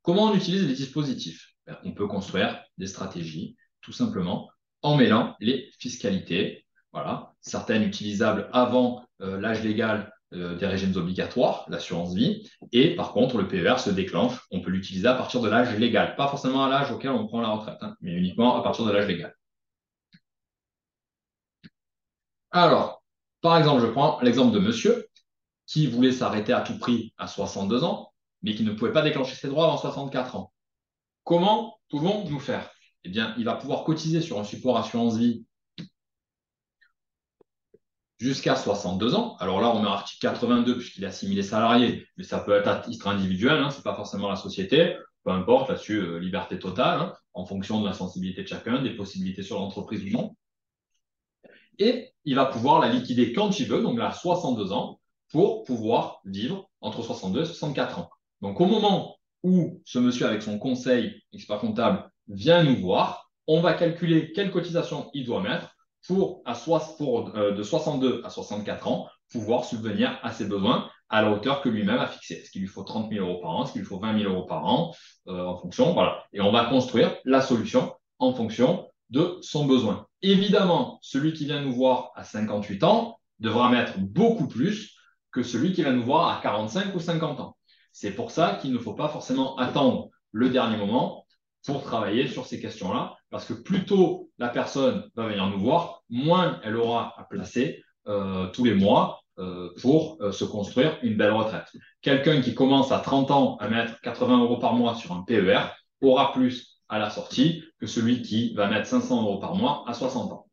Comment on utilise les dispositifs? On peut construire des stratégies, tout simplement, en mêlant les fiscalités. Voilà, certaines utilisables avant l'âge légal des régimes obligatoires, l'assurance vie, et par contre, le PER se déclenche. On peut l'utiliser à partir de l'âge légal, pas forcément à l'âge auquel on prend la retraite, hein, mais uniquement à partir de l'âge légal. Alors, par exemple, je prends l'exemple de monsieur qui voulait s'arrêter à tout prix à 62 ans, mais qui ne pouvait pas déclencher ses droits avant 64 ans. Comment pouvons-nous faire? Eh bien, il va pouvoir cotiser sur un support assurance vie jusqu'à 62 ans. Alors là, on met article 82 puisqu'il est assimilé salarié, mais ça peut être à titre individuel, hein, c'est pas forcément la société. Peu importe, là-dessus, liberté totale, hein, en fonction de la sensibilité de chacun, des possibilités sur l'entreprise ou non. Et il va pouvoir la liquider quand il veut, donc là, 62 ans, pour pouvoir vivre entre 62 et 64 ans. Donc au moment où ce monsieur, avec son conseil expert comptable, vient nous voir, on va calculer quelle cotisation il doit mettre pour de 62 à 64 ans, pouvoir subvenir à ses besoins à la hauteur que lui-même a fixée. Est-ce qu'il lui faut 30 000 euros par an? Est-ce qu'il lui faut 20 000 euros par an? En fonction, voilà. Et on va construire la solution en fonction de son besoin. Évidemment, celui qui vient nous voir à 58 ans devra mettre beaucoup plus que celui qui va nous voir à 45 ou 50 ans. C'est pour ça qu'il ne faut pas forcément attendre le dernier moment pour travailler sur ces questions-là, parce que plus tôt la personne va venir nous voir, moins elle aura à placer tous les mois pour se construire une belle retraite. Quelqu'un qui commence à 30 ans à mettre 80 euros par mois sur un PER aura plus à la sortie que celui qui va mettre 500 euros par mois à 60 ans.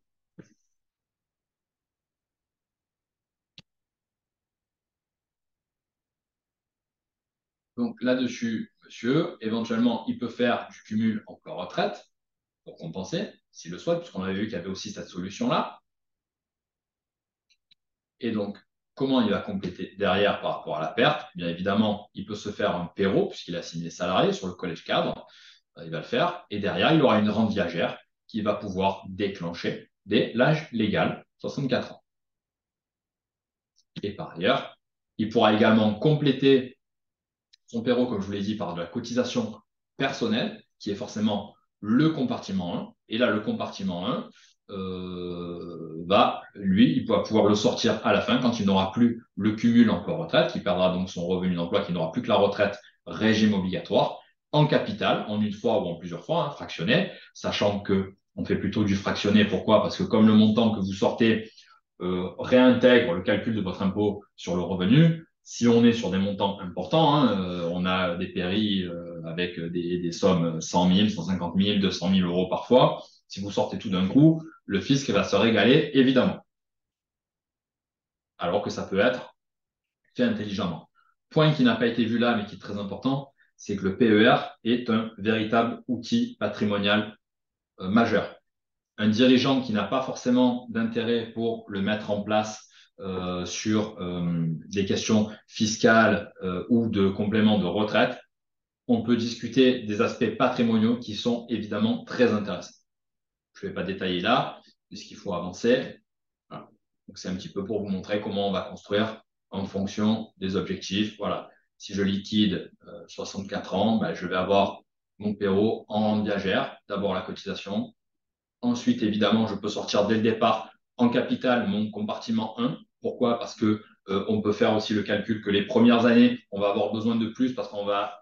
Donc là-dessus, monsieur, éventuellement, il peut faire du cumul emploi-retraite pour compenser, s'il le souhaite, puisqu'on avait vu qu'il y avait aussi cette solution-là. Et donc, comment il va compléter derrière par rapport à la perte? Bien évidemment, il peut se faire un PERO, puisqu'il a signé salarié sur le collège cadre. Il va le faire. Et derrière, il aura une rente viagère qui va pouvoir déclencher dès l'âge légal, 64 ans. Et par ailleurs, il pourra également compléter son PERO, comme je vous l'ai dit, par de la cotisation personnelle, qui est forcément le compartiment 1. Et là, le compartiment 1 lui, il va pouvoir le sortir à la fin quand il n'aura plus le cumul emploi-retraite, qui perdra donc son revenu d'emploi, qui n'aura plus que la retraite régime obligatoire, en capital, en une fois ou en plusieurs fois, hein, fractionné, sachant que on fait plutôt du fractionné. Pourquoi? Parce que comme le montant que vous sortez réintègre le calcul de votre impôt sur le revenu, si on est sur des montants importants, hein, on a des péris avec des sommes 100 000, 150 000, 200 000 euros parfois. Si vous sortez tout d'un coup, le fisc va se régaler, évidemment. Alors que ça peut être fait intelligemment. Point qui n'a pas été vu là, mais qui est très important, c'est que le PER est un véritable outil patrimonial majeur. Un dirigeant qui n'a pas forcément d'intérêt pour le mettre en place sur des questions fiscales ou de complément de retraite, on peut discuter des aspects patrimoniaux qui sont évidemment très intéressants. Je ne vais pas détailler là, puisqu'il faut avancer. Voilà. Donc, c'est un petit peu pour vous montrer comment on va construire en fonction des objectifs. Voilà. Si je liquide 64 ans, ben, je vais avoir mon PERO en viagère. D'abord la cotisation. Ensuite, évidemment, je peux sortir dès le départ en capital mon compartiment 1. Pourquoi? Parce que on peut faire aussi le calcul que les premières années, on va avoir besoin de plus parce qu'on va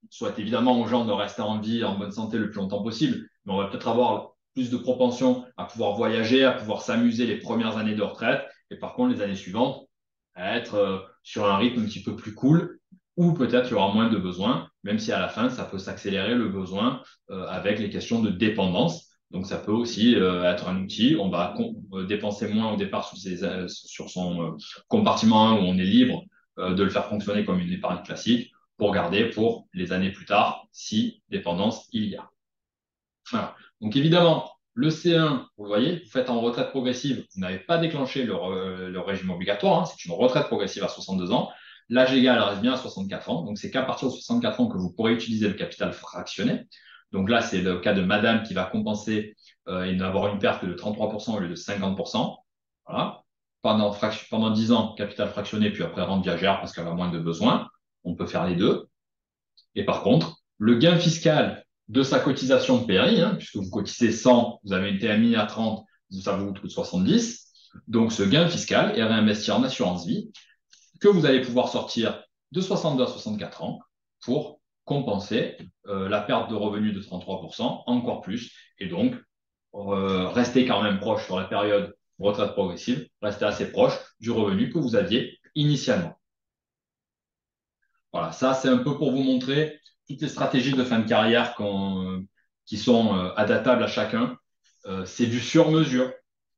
souhaite évidemment aux gens de rester en vie, en bonne santé le plus longtemps possible, mais on va peut-être avoir plus de propension à pouvoir voyager, à pouvoir s'amuser les premières années de retraite, et par contre les années suivantes, à être sur un rythme un petit peu plus cool, ou peut-être il y aura moins de besoins, même si à la fin, ça peut s'accélérer le besoin avec les questions de dépendance. Donc ça peut aussi être un outil, on va dépenser moins au départ sur son compartiment 1 où on est libre de le faire fonctionner comme une épargne classique, pour garder pour les années plus tard, si dépendance il y a. Voilà. Donc évidemment, le C1, vous le voyez, vous faites en retraite progressive, vous n'avez pas déclenché le régime obligatoire, hein, c'est une retraite progressive à 62 ans. L'âge légal reste bien à 64 ans, donc c'est qu'à partir de 64 ans que vous pourrez utiliser le capital fractionné. Donc là, c'est le cas de madame qui va compenser et n'avoir une perte que de 33% au lieu de 50%. Voilà. Pendant 10 ans, capital fractionné, puis après rente viagère parce qu'elle a moins de besoins. On peut faire les deux. Et par contre, le gain fiscal de sa cotisation PRI, hein, puisque vous cotisez 100, vous avez une TMI à 30, ça vous coûte 70. Donc, ce gain fiscal est réinvesti en assurance vie que vous allez pouvoir sortir de 62 à 64 ans pour compenser la perte de revenus de 33%, encore plus, et donc rester quand même proche sur la période retraite progressive, rester assez proche du revenu que vous aviez initialement. Voilà, ça c'est un peu pour vous montrer toutes les stratégies de fin de carrière qui sont adaptables à chacun. C'est du sur-mesure.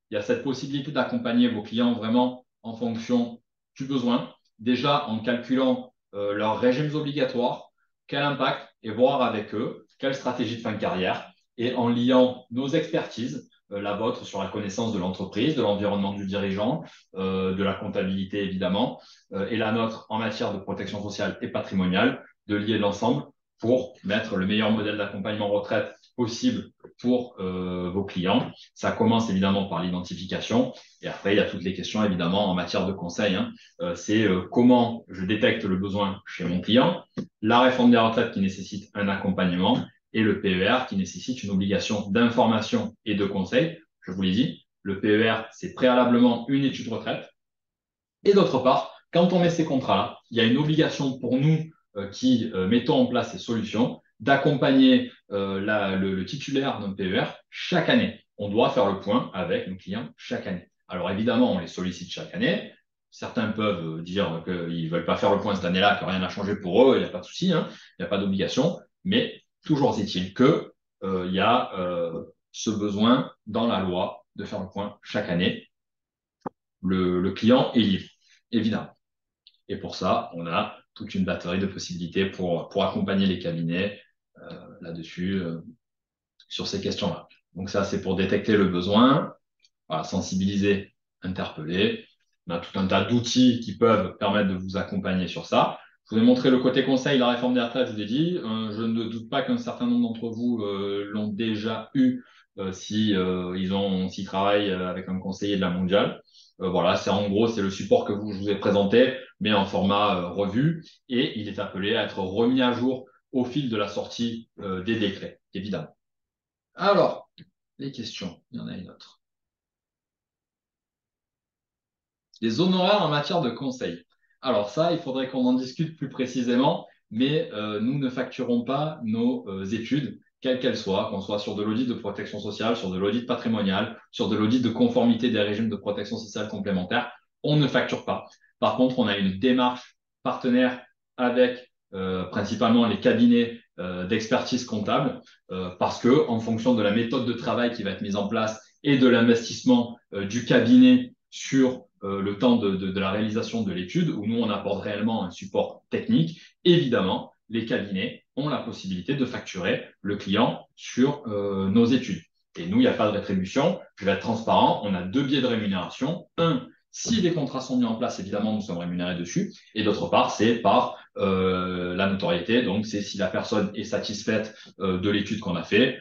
Il y a cette possibilité d'accompagner vos clients vraiment en fonction du besoin. Déjà en calculant leurs régimes obligatoires, quel impact et voir avec eux quelle stratégie de fin de carrière et en liant nos expertises, la vôtre sur la connaissance de l'entreprise, de l'environnement du dirigeant, de la comptabilité évidemment, et la nôtre en matière de protection sociale et patrimoniale, de lier l'ensemble pour mettre le meilleur modèle d'accompagnement retraite possible pour vos clients. Ça commence évidemment par l'identification et après il y a toutes les questions évidemment en matière de conseil. C'est comment je détecte le besoin chez mon client, la réforme des retraites qui nécessite un accompagnement et le PER qui nécessite une obligation d'information et de conseil. Je vous l'ai dit, le PER c'est préalablement une étude retraite. Et d'autre part, quand on met ces contrats-là, il y a une obligation pour nous qui mettons en place ces solutions d'accompagner le titulaire d'un PER chaque année. On doit faire le point avec nos clients chaque année. Alors évidemment, on les sollicite chaque année. Certains peuvent dire qu'ils ne veulent pas faire le point cette année-là, que rien n'a changé pour eux, il n'y a pas de souci, il n'y a pas d'obligation. Mais toujours est-il que il y a ce besoin dans la loi de faire le point chaque année. Le client est libre, évidemment. Et pour ça, on a toute une batterie de possibilités pour accompagner les cabinets là-dessus, sur ces questions-là. Donc ça, c'est pour détecter le besoin, voilà, sensibiliser, interpeller. On a tout un tas d'outils qui peuvent permettre de vous accompagner sur ça. Je vous ai montré le côté conseil, la réforme des retraites, je vous ai dit. Je ne doute pas qu'un certain nombre d'entre vous l'ont déjà eu s'ils travaillent avec un conseiller de la mondiale. Voilà, c'est en gros, c'est le support que je vous ai présenté, mais en format revue, et il est appelé à être remis à jour au fil de la sortie des décrets, évidemment. Alors, les questions, il y en a une autre. Les honoraires en matière de conseil. Alors ça, il faudrait qu'on en discute plus précisément, mais nous ne facturons pas nos études, quelles qu'elles soient, qu'on soit sur de l'audit de protection sociale, sur de l'audit patrimonial, sur de l'audit de conformité des régimes de protection sociale complémentaire. On ne facture pas. Par contre, on a une démarche partenaire avec principalement les cabinets d'expertise comptable, parce que en fonction de la méthode de travail qui va être mise en place et de l'investissement du cabinet sur le temps de la réalisation de l'étude, où nous, on apporte réellement un support technique, évidemment, les cabinets ont la possibilité de facturer le client sur nos études. Et nous, il n'y a pas de rétribution. Je vais être transparent. On a deux biais de rémunération. Un, si les contrats sont mis en place, évidemment, nous sommes rémunérés dessus. Et d'autre part, c'est par la notoriété. Donc, c'est si la personne est satisfaite de l'étude qu'on a fait.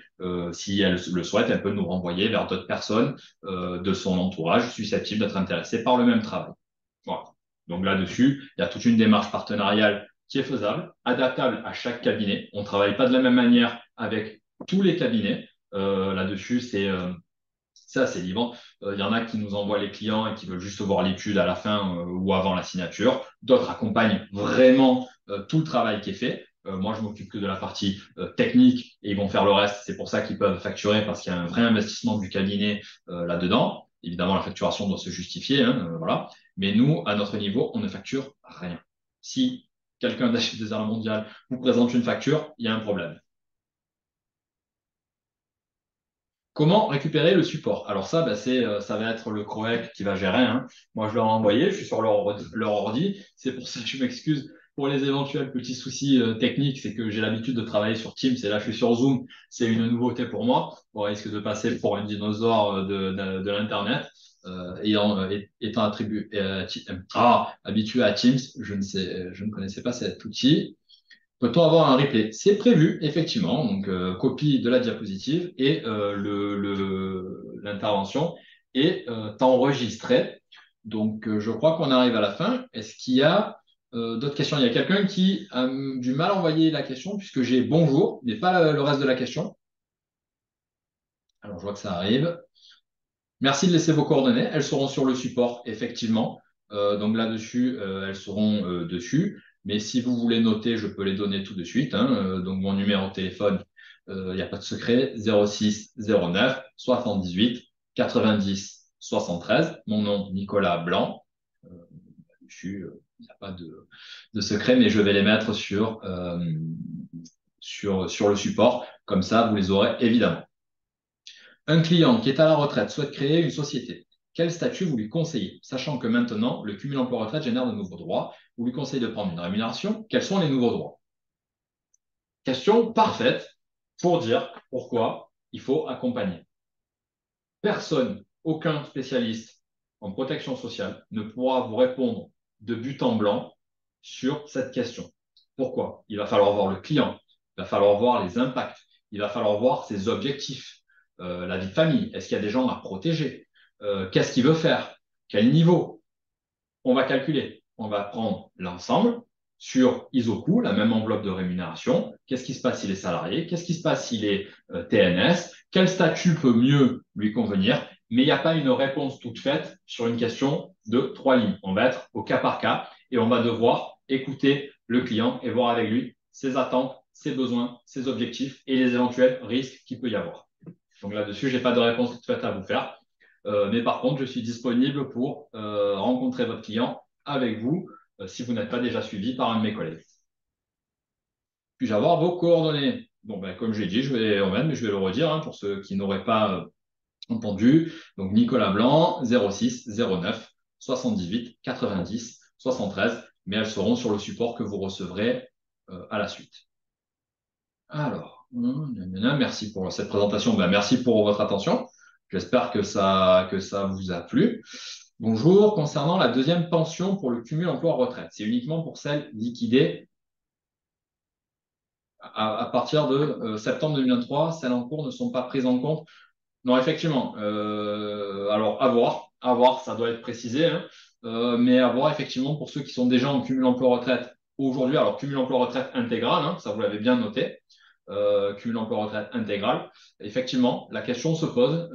Si elle le souhaite, elle peut nous renvoyer vers d'autres personnes de son entourage susceptibles d'être intéressées par le même travail. Voilà. Donc là-dessus, il y a toute une démarche partenariale qui est faisable, adaptable à chaque cabinet. On ne travaille pas de la même manière avec tous les cabinets. Là-dessus, c'est assez libre. Il y en a qui nous envoient les clients et qui veulent juste voir l'étude à la fin ou avant la signature. D'autres accompagnent vraiment tout le travail qui est fait. Moi, je m'occupe que de la partie technique et ils vont faire le reste. C'est pour ça qu'ils peuvent facturer parce qu'il y a un vrai investissement du cabinet là-dedans. Évidemment, la facturation doit se justifier, voilà. Mais nous, à notre niveau, on ne facture rien. Si quelqu'un d'Achille des Arts mondiales vous présente une facture, il y a un problème. Comment récupérer le support? Alors ça, ça va être le CROEC qui va gérer. Moi, je leur ai envoyé, je suis sur leur ordi. C'est pour ça que je m'excuse pour les éventuels petits soucis techniques. C'est que j'ai l'habitude de travailler sur Teams et là, je suis sur Zoom. C'est une nouveauté pour moi. On risque de passer pour un dinosaure de l'Internet. Étant habitué à Teams, je ne connaissais pas cet outil. Peut-on avoir un replay? C'est prévu, effectivement. Donc, copie de la diapositive et l'intervention est enregistrée. Donc, je crois qu'on arrive à la fin. Est-ce qu'il y a d'autres questions? Il y a quelqu'un qui a du mal à envoyer la question puisque j'ai bonjour, mais pas le reste de la question. Alors, je vois que ça arrive. Merci de laisser vos coordonnées. Elles seront sur le support, effectivement. Donc là-dessus, elles seront dessus. Mais si vous voulez noter, je peux les donner tout de suite. Donc mon numéro de téléphone, il n'y a pas de secret, 06 09 78 90 73. Mon nom, Nicolas Blanc. Il n'y a pas de secret, mais je vais les mettre sur le support. Comme ça, vous les aurez évidemment. Un client qui est à la retraite souhaite créer une société. Quel statut vous lui conseillez? Sachant que maintenant, le cumul emploi-retraite génère de nouveaux droits. Vous lui conseillez de prendre une rémunération. Quels sont les nouveaux droits? Question parfaite pour dire pourquoi il faut accompagner. Personne, aucun spécialiste en protection sociale ne pourra vous répondre de but en blanc sur cette question. Pourquoi? Il va falloir voir le client, il va falloir voir les impacts, il va falloir voir ses objectifs, la vie de famille, est-ce qu'il y a des gens à protéger, qu'est-ce qu'il veut faire, quel niveau. On va calculer, on va prendre l'ensemble sur ISOCOût, la même enveloppe de rémunération. Qu'est-ce qui se passe s'il est salarié? Qu'est-ce qui se passe s'il est TNS? Quel statut peut mieux lui convenir? Mais il n'y a pas une réponse toute faite sur une question de 3 lignes. On va être au cas par cas et on va devoir écouter le client et voir avec lui ses attentes, ses besoins, ses objectifs et les éventuels risques qu'il peut y avoir. Donc là-dessus, je n'ai pas de réponse toute faite à vous faire. Mais par contre, je suis disponible pour rencontrer votre client avec vous si vous n'êtes pas déjà suivi par un de mes collègues. Puis-je avoir vos coordonnées? Bon, ben, comme j'ai dit, je vais le redire pour ceux qui n'auraient pas entendu. Donc, Nicolas Blanc, 06 09 78 90 73. Mais elles seront sur le support que vous recevrez à la suite. Alors, merci pour cette présentation. Ben, merci pour votre attention. J'espère que ça vous a plu. Bonjour, concernant la deuxième pension pour le cumul emploi-retraite, c'est uniquement pour celles liquidées à partir de septembre 2023. Celles en cours ne sont pas prises en compte. Non, effectivement. Alors, à voir, ça doit être précisé, hein, mais à voir effectivement pour ceux qui sont déjà en cumul emploi-retraite aujourd'hui. Alors, cumul emploi-retraite intégral, hein, ça vous l'avez bien noté. Cumul emploi-retraite intégral. Effectivement, la question se pose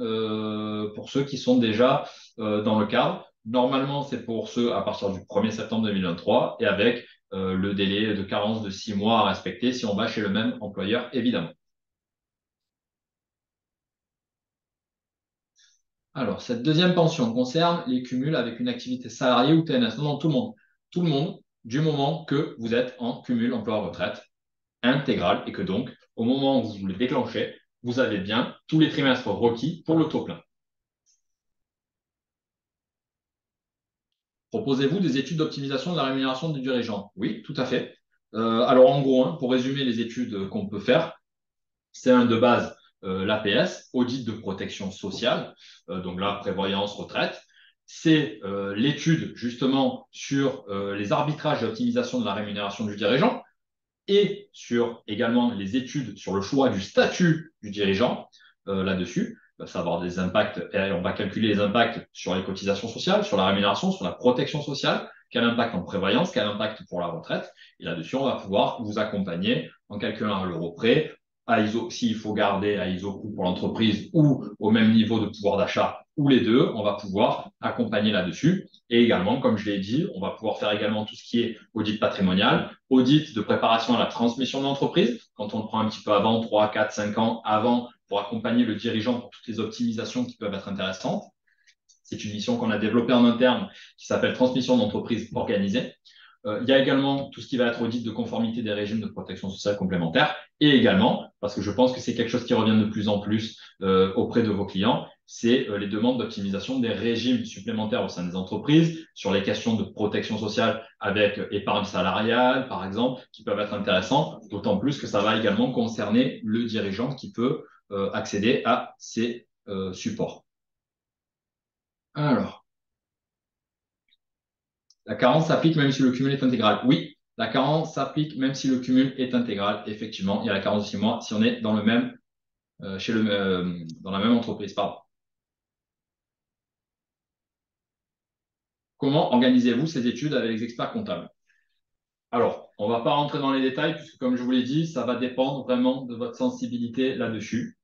pour ceux qui sont déjà dans le cadre. Normalement, c'est pour ceux à partir du 1er septembre 2023 et avec le délai de carence de 6 mois à respecter si on va chez le même employeur, évidemment. Alors, cette deuxième pension concerne les cumuls avec une activité salariée ou TNS. Non, non, tout le monde. Tout le monde, du moment que vous êtes en cumul emploi-retraite intégral et que donc, au moment où vous le déclenchez, vous avez bien tous les trimestres requis pour le taux plein. Proposez-vous des études d'optimisation de la rémunération du dirigeant? Oui, tout à fait. Alors, en gros, pour résumer les études qu'on peut faire, c'est un de base l'APS, audit de protection sociale, donc la prévoyance retraite. C'est l'étude justement sur les arbitrages d'optimisation de la rémunération du dirigeant et sur également les études sur le choix du statut du dirigeant là-dessus. Ça va avoir des impacts, et on va calculer les impacts sur les cotisations sociales, sur la rémunération, sur la protection sociale, quel impact en prévoyance, quel impact pour la retraite. Et là-dessus, on va pouvoir vous accompagner en calculant à l'euro près, à ISO, s'il faut garder à ISO coût pour l'entreprise ou au même niveau de pouvoir d'achat, ou les deux, on va pouvoir accompagner là-dessus. Et également, comme je l'ai dit, on va pouvoir faire également tout ce qui est audit patrimonial, audit de préparation à la transmission de l'entreprise, quand on le prend un petit peu avant, 3, 4, 5 ans avant, pour accompagner le dirigeant pour toutes les optimisations qui peuvent être intéressantes. C'est une mission qu'on a développée en interne qui s'appelle transmission d'entreprise organisée. Il y a également tout ce qui va être audit de conformité des régimes de protection sociale complémentaire et également, parce que je pense que c'est quelque chose qui revient de plus en plus auprès de vos clients, c'est les demandes d'optimisation des régimes supplémentaires au sein des entreprises sur les questions de protection sociale avec épargne salariale, par exemple, qui peuvent être intéressants, d'autant plus que ça va également concerner le dirigeant qui peut accéder à ces supports. Alors, la carence s'applique même si le cumul est intégral. Oui, la carence s'applique même si le cumul est intégral. Effectivement, il y a la carence de 6 mois si on est dans le même, dans la même entreprise. Pardon. Comment organisez-vous ces études avec les experts comptables? Alors, on ne va pas rentrer dans les détails puisque, comme je vous l'ai dit, ça va dépendre vraiment de votre sensibilité là-dessus.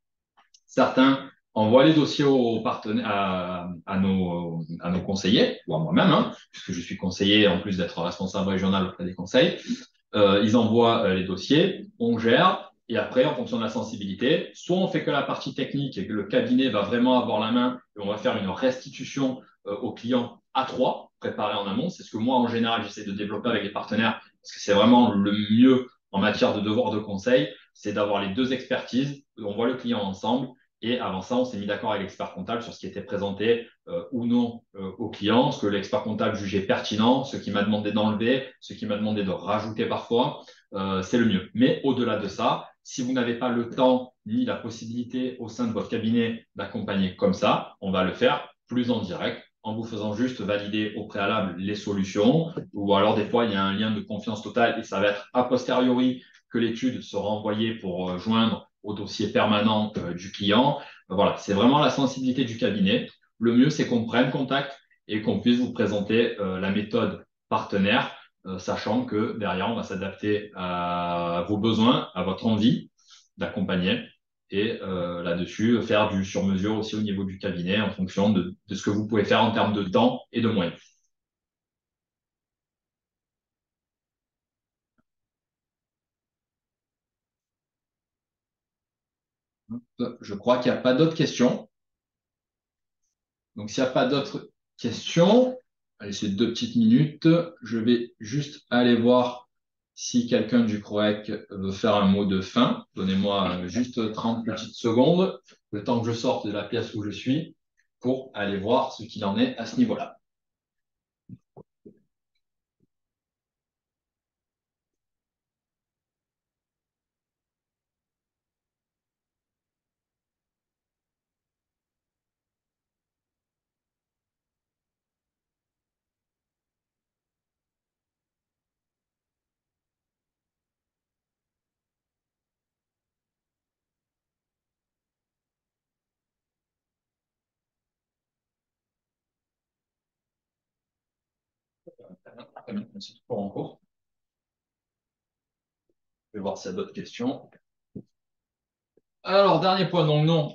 Certains envoient les dossiers aux partenaires, à nos conseillers, ou à moi-même, puisque je suis conseiller en plus d'être responsable régional auprès des conseils. Ils envoient les dossiers, on gère. Et après, en fonction de la sensibilité, soit on fait que la partie technique et que le cabinet va vraiment avoir la main et on va faire une restitution au client à trois, préparée en amont. C'est ce que moi, en général, j'essaie de développer avec les partenaires parce que c'est vraiment le mieux en matière de devoir de conseil, c'est d'avoir les deux expertises. On voit le client ensemble et avant ça, on s'est mis d'accord avec l'expert comptable sur ce qui était présenté ou non au client, ce que l'expert comptable jugeait pertinent, ce qui m'a demandé d'enlever, ce qui m'a demandé de rajouter parfois. C'est le mieux. Mais au-delà de ça, si vous n'avez pas le temps ni la possibilité au sein de votre cabinet d'accompagner comme ça, on va le faire plus en direct en vous faisant juste valider au préalable les solutions. Ou alors, des fois, il y a un lien de confiance totale et ça va être a posteriori que l'étude sera envoyée pour joindre au dossier permanent du client. Voilà, c'est vraiment la sensibilité du cabinet. Le mieux, c'est qu'on prenne contact et qu'on puisse vous présenter la méthode partenaire, sachant que derrière, on va s'adapter à vos besoins, à votre envie d'accompagner et là-dessus, faire du sur-mesure aussi au niveau du cabinet en fonction de ce que vous pouvez faire en termes de temps et de moyens. Je crois qu'il n'y a pas d'autres questions. Donc, s'il n'y a pas d'autres questions, allez, c'est 2 petites minutes. Je vais juste aller voir si quelqu'un du CROEC veut faire un mot de fin. Donnez-moi juste 30 petites secondes, le temps que je sorte de la pièce où je suis, pour aller voir ce qu'il en est à ce niveau-là. C'est toujours en cours. Je vais voir s'il y a d'autres questions. Alors, dernier point, donc non,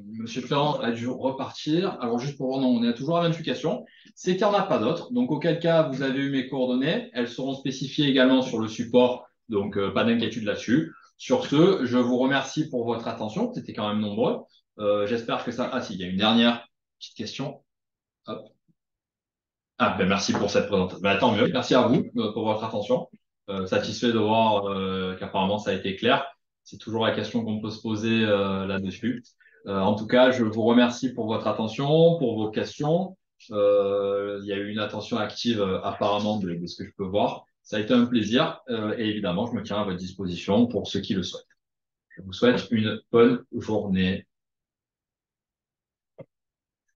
Monsieur Ferrand a dû repartir. Alors, juste pour voir, non, on est toujours à 28 questions. C'est qu'il n'y en a pas d'autres. Donc, auquel cas, vous avez eu mes coordonnées. Elles seront spécifiées également sur le support. Donc, pas d'inquiétude là-dessus. Sur ce, je vous remercie pour votre attention. C'était quand même nombreux. J'espère que ça. Ah, si, il y a une dernière petite question. Hop. Ah, ben merci pour cette présentation. Ben, tant mieux. Merci à vous pour votre attention. Satisfait de voir qu'apparemment ça a été clair. C'est toujours la question qu'on peut se poser là-dessus. En tout cas, je vous remercie pour votre attention, pour vos questions. Il y a eu une attention active apparemment de ce que je peux voir. Ça a été un plaisir et évidemment, je me tiens à votre disposition pour ceux qui le souhaitent. Je vous souhaite une bonne journée.